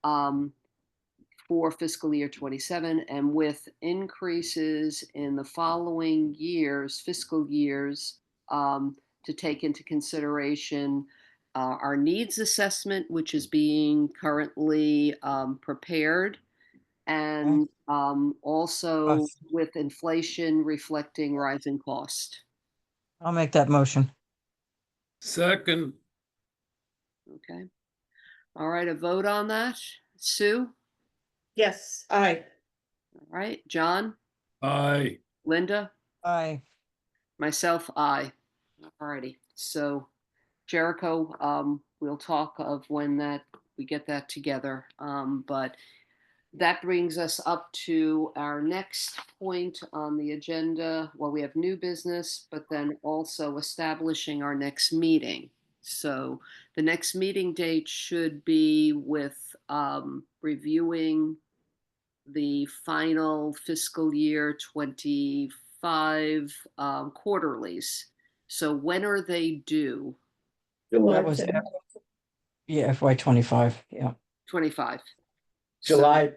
[SPEAKER 1] for fiscal year 27, and with increases in the following years, fiscal years, to take into consideration our needs assessment, which is being currently prepared, and also
[SPEAKER 4] Cost.
[SPEAKER 1] with inflation reflecting rising cost.
[SPEAKER 4] I'll make that motion.
[SPEAKER 3] Second,
[SPEAKER 1] Okay. All right, a vote on that. Sue?
[SPEAKER 2] Yes, aye.
[SPEAKER 1] All right. John?
[SPEAKER 3] aye.
[SPEAKER 1] Linda?
[SPEAKER 4] Aye.
[SPEAKER 1] Myself, aye. All righty. So Jericho, we'll talk of when that we get that together. But that brings us up to our next point on the agenda. Well, we have new business, but then also establishing our next meeting. So the next meeting date should be with reviewing the final fiscal year 25 quarterlies. So when are they due?
[SPEAKER 4] That was, yeah, FY 25, yeah.
[SPEAKER 1] 25.
[SPEAKER 5] July.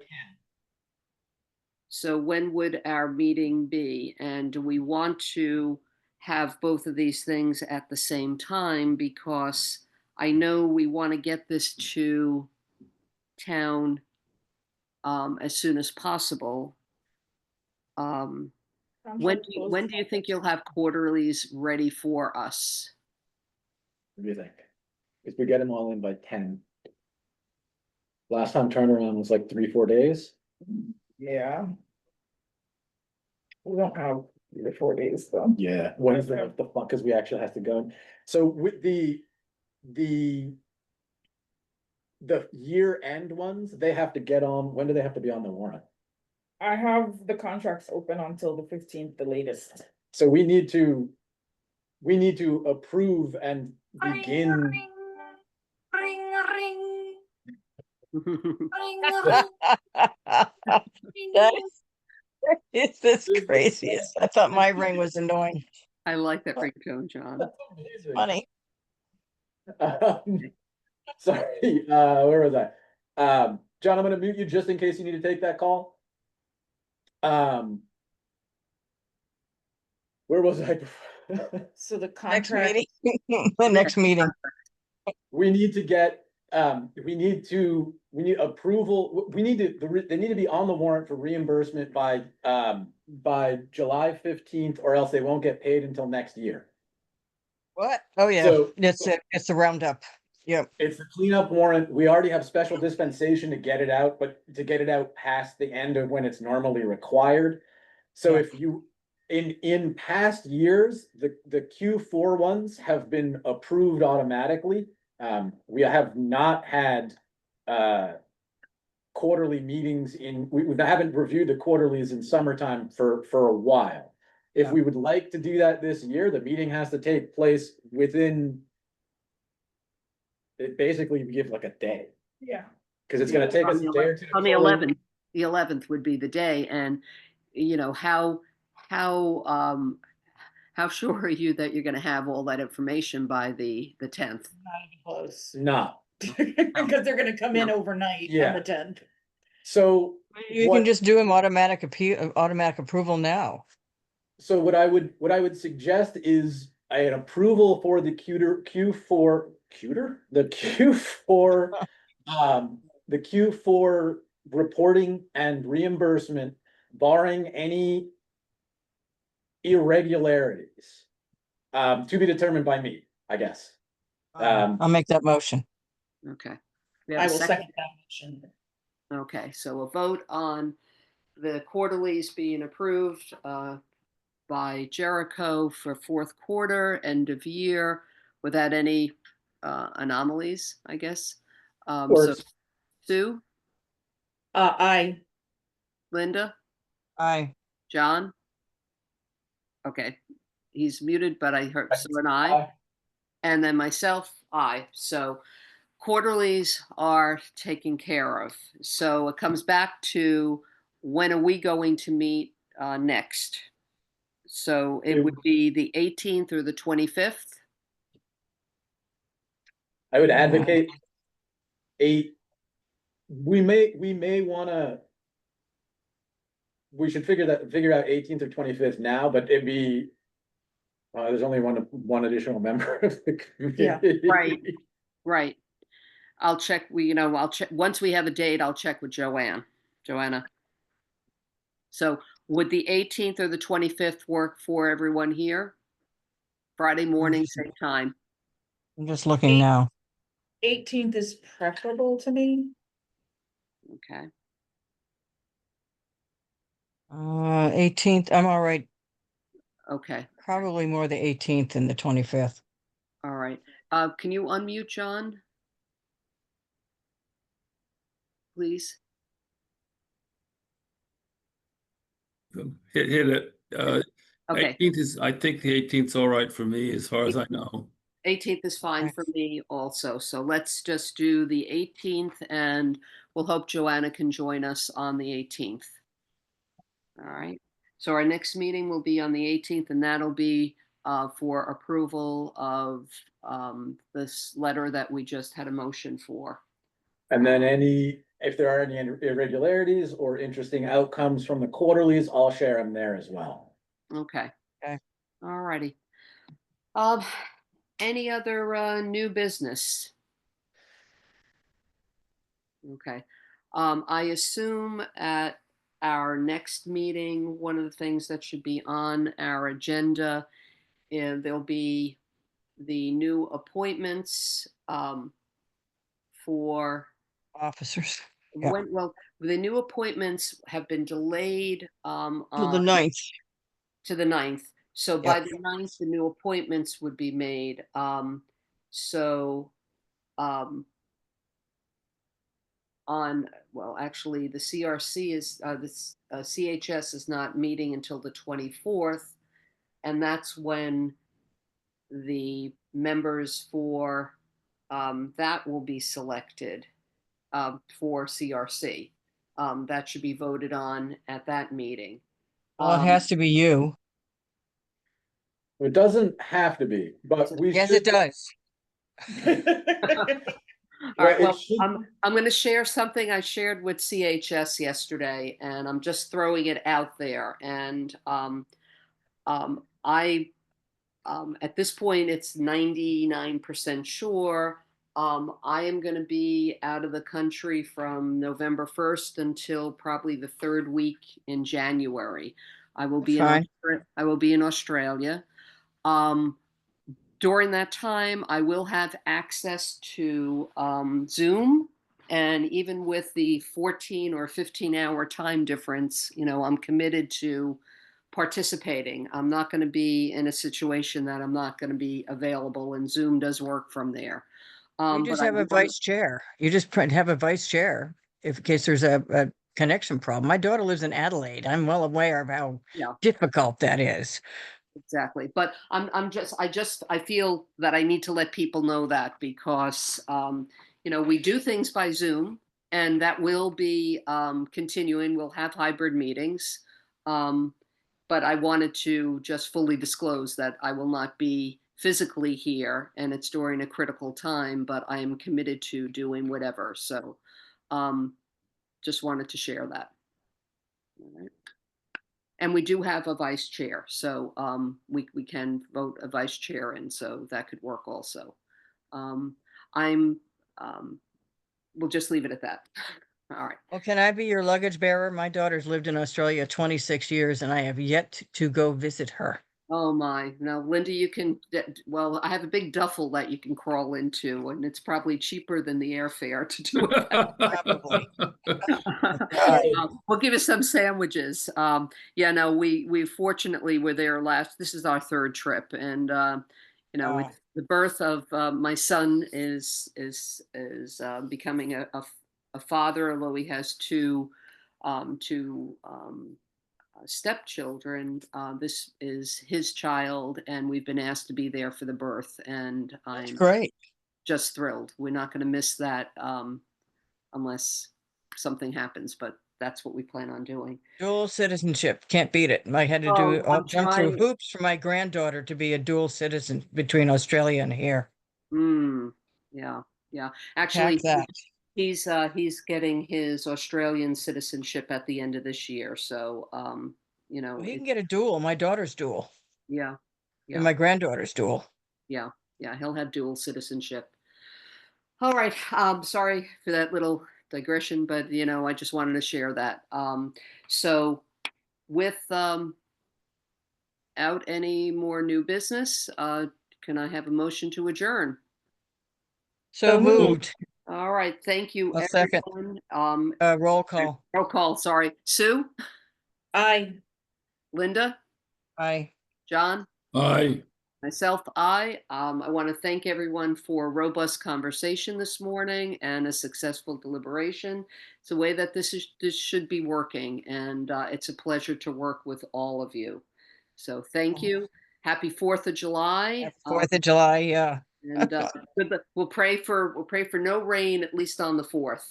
[SPEAKER 1] So when would our meeting be? And do we want to have both of these things at the same time? Because I know we want to get this to town as soon as possible. When do you think you'll have quarterlies ready for us?
[SPEAKER 5] What do you think? If we get them all in by 10. Last time turnaround was like 3-4 days.
[SPEAKER 6] Yeah. We don't have 3 or 4 days though.
[SPEAKER 5] Yeah. Wednesday, what the fuck, because we actually have to go. So with the year end ones, they have to get on, when do they have to be on the warrant?
[SPEAKER 6] I have the contracts open until the 15th, the latest.
[SPEAKER 5] So we need to approve and begin.
[SPEAKER 4] It's this craziest. I thought my ring was annoying.
[SPEAKER 1] I like that ringtone, John.
[SPEAKER 4] Funny.
[SPEAKER 5] Sorry, where was I? John, I'm gonna mute you just in case you need to take that call. Where was I?
[SPEAKER 6] So the
[SPEAKER 4] Next
[SPEAKER 6] contract,
[SPEAKER 4] meeting, the next meeting.
[SPEAKER 5] We need to get, we need approval, they need to be on the warrant for reimbursement by July 15th, or else they won't get paid until next year.
[SPEAKER 4] What? Oh, yeah,
[SPEAKER 5] So-
[SPEAKER 4] it's it. It's the roundup. Yep.
[SPEAKER 5] It's the cleanup warrant. We already have special dispensation to get it out, but to get it out past the end of when it's normally required. So
[SPEAKER 4] Yeah.
[SPEAKER 5] if you, in past years, the Q4 ones have been approved automatically. We have not had, quarterly meetings we haven't reviewed the quarterlies in summertime for a while. If
[SPEAKER 4] Yeah.
[SPEAKER 5] we would like to do that this year, the meeting has to take place within. It basically give like a day,
[SPEAKER 6] yeah.
[SPEAKER 5] because it's gonna take us a day or two. to
[SPEAKER 1] On the
[SPEAKER 5] pull in.
[SPEAKER 1] 11th, the 11th would be the day, and you know, how sure are you that you're gonna have all that information by the 10th?
[SPEAKER 6] Not even close.
[SPEAKER 5] No,
[SPEAKER 6] Because they're gonna come in
[SPEAKER 1] No.
[SPEAKER 6] overnight on
[SPEAKER 5] Yeah.
[SPEAKER 6] the 10th.
[SPEAKER 5] so
[SPEAKER 4] You
[SPEAKER 5] What-
[SPEAKER 4] can just do them automatic automatic approval now.
[SPEAKER 5] So what I would suggest is an approval for the Q4, the Q4, the Q4 reporting and reimbursement, barring any irregularities. To be determined by me, I guess.
[SPEAKER 4] I'll make that motion.
[SPEAKER 1] Okay. We have
[SPEAKER 6] I
[SPEAKER 1] a
[SPEAKER 6] will second that motion.
[SPEAKER 1] Okay, so a vote on the quarterlies being approved by Jericho for fourth quarter, end of year, without any anomalies, I guess.
[SPEAKER 5] Or
[SPEAKER 1] So Sue,
[SPEAKER 6] I,
[SPEAKER 1] Linda,
[SPEAKER 4] Aye.
[SPEAKER 1] John? Okay, he's muted, but I heard, so an aye.
[SPEAKER 5] Aye.
[SPEAKER 1] And then myself, aye. So quarterlies are taken care of. So it comes back to when are we going to meet next? So it would be the 18th or the 25th.
[SPEAKER 5] I would advocate we may wanna. We should figure out 18th or 25th now, but it'd be. There's only one additional member of the
[SPEAKER 6] Yeah,
[SPEAKER 5] committee.
[SPEAKER 1] right. Right. I'll check, I'll check, once we have a date, I'll check with Joanna. So would the 18th or the 25th work for everyone here? Friday morning, same time.
[SPEAKER 4] I'm just looking now.
[SPEAKER 6] 18th is preferable to me.
[SPEAKER 1] Okay.
[SPEAKER 4] 18th, I'm all right.
[SPEAKER 1] Okay.
[SPEAKER 4] Probably more the 18th than the 25th.
[SPEAKER 1] All right. Can you unmute John? please?
[SPEAKER 3] Hit it.
[SPEAKER 1] Okay,
[SPEAKER 3] 18th is, I think the 18th is all right for me as far as I know.
[SPEAKER 1] 18th is fine for me also. So let's just do the 18th and we'll hope Joanna can join us on the 18th. All right. So our next meeting will be on the 18th and that'll be for approval of this letter that we just had a motion for.
[SPEAKER 5] And then if there are any irregularities or interesting outcomes from the quarterlies, I'll share them there as well.
[SPEAKER 1] Okay.
[SPEAKER 4] Okay.
[SPEAKER 1] All righty. Any other new business? Okay. I assume at our next meeting, one of the things that should be on our agenda, and there'll be the new appointments for
[SPEAKER 4] Officers. Yeah.
[SPEAKER 1] well, the new appointments have been delayed
[SPEAKER 4] Till the 9th.
[SPEAKER 1] to the 9th. So by
[SPEAKER 4] Yep.
[SPEAKER 1] the 9th, the new appointments would be made. So actually the CRC is this CHS is not meeting until the 24th, and that's when the members for that will be selected for CRC. That should be voted on at that meeting.
[SPEAKER 4] Well, it has to be you.
[SPEAKER 5] It doesn't have to be, but we
[SPEAKER 4] Yes,
[SPEAKER 5] should.
[SPEAKER 4] it does.
[SPEAKER 1] All right,
[SPEAKER 5] Well,
[SPEAKER 1] well,
[SPEAKER 5] it should-
[SPEAKER 1] I'm going to share something I shared with CHS yesterday, and I'm just throwing it out there. And I, at this point, it's 99% sure. I am going to be out of the country from November 1st until probably the third week in January. I will be
[SPEAKER 4] Fine.
[SPEAKER 1] I will be in Australia. During that time, I will have access to Zoom. And even with the 14 or 15-hour time difference, I'm committed to participating. I'm not going to be in a situation that I'm not going to be available, and Zoom does work from there.
[SPEAKER 4] You just
[SPEAKER 1] But
[SPEAKER 4] have a vice chair. You just have a vice chair in case there's a connection problem. My daughter lives in Adelaide. I'm well aware of how
[SPEAKER 1] Yeah.
[SPEAKER 4] difficult that is.
[SPEAKER 1] Exactly. But I feel that I need to let people know that because, we do things by Zoom and that will be continuing. We'll have hybrid meetings. But I wanted to just fully disclose that I will not be physically here and it's during a critical time, but I am committed to doing whatever. So just wanted to share that. All right. And we do have a vice chair, so we can vote a vice chair, and so that could work also. I'm we'll just leave it at that. All right.
[SPEAKER 4] Well, can I be your luggage bearer? My daughter's lived in Australia 26 years and I have yet to go visit her.
[SPEAKER 1] Oh my. Now, Linda, you can, well, I have a big duffel that you can crawl into, and it's probably cheaper than the airfare to do it.
[SPEAKER 4] Probably.
[SPEAKER 1] We'll give you some sandwiches. Yeah, no, we fortunately were there this is our third trip, and
[SPEAKER 4] Wow.
[SPEAKER 1] the birth of my son is becoming a father, although he has two stepchildren. This is his child, and we've been asked to be there for the birth, and
[SPEAKER 4] That's
[SPEAKER 1] I'm
[SPEAKER 4] great.
[SPEAKER 1] just thrilled. We're not going to miss that unless something happens, but that's what we plan on doing.
[SPEAKER 4] Dual citizenship. Can't beat it. I had to
[SPEAKER 1] I'm
[SPEAKER 4] jump through
[SPEAKER 1] trying.
[SPEAKER 4] hoops for my granddaughter to be a dual citizen between Australia and here.
[SPEAKER 1] Yeah. Actually,
[SPEAKER 4] Pack that.
[SPEAKER 1] he's getting his Australian citizenship at the end of this year. So,
[SPEAKER 4] Well, he can get a dual. My daughter's dual.
[SPEAKER 1] yeah,
[SPEAKER 4] And my granddaughter's dual.
[SPEAKER 1] yeah, he'll have dual citizenship. All right. Sorry for that little digression, but I just wanted to share that. So without any more new business, can I have a motion to adjourn?
[SPEAKER 4] So moved.
[SPEAKER 1] All right. Thank you,
[SPEAKER 4] A second.
[SPEAKER 1] everyone.
[SPEAKER 4] Roll call.
[SPEAKER 1] Roll call. Sorry, Sue,
[SPEAKER 2] Aye.
[SPEAKER 1] Linda,
[SPEAKER 4] Aye.
[SPEAKER 1] John,
[SPEAKER 3] Aye.
[SPEAKER 1] Myself, I want to thank everyone for robust conversation this morning and a successful deliberation. It's a way that this should be working, and it's a pleasure to work with all of you. So thank you. Happy 4th of July.
[SPEAKER 4] 4th of July, yeah.
[SPEAKER 1] And we'll pray for no rain, at least on the 4th.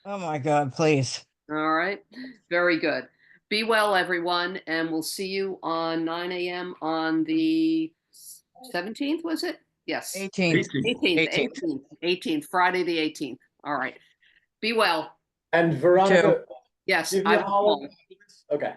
[SPEAKER 4] Oh my God, please.
[SPEAKER 1] All right. Very good. Be well, everyone, and we'll see you on 9 a.m. on the 17th, was it? Yes.
[SPEAKER 4] 18th.
[SPEAKER 1] 18th, Friday the 18th. All right. Be well.
[SPEAKER 5] And Veronica,
[SPEAKER 1] Yes,
[SPEAKER 5] give me
[SPEAKER 1] I
[SPEAKER 5] a
[SPEAKER 1] will
[SPEAKER 5] holler.
[SPEAKER 1] call.
[SPEAKER 5] Okay.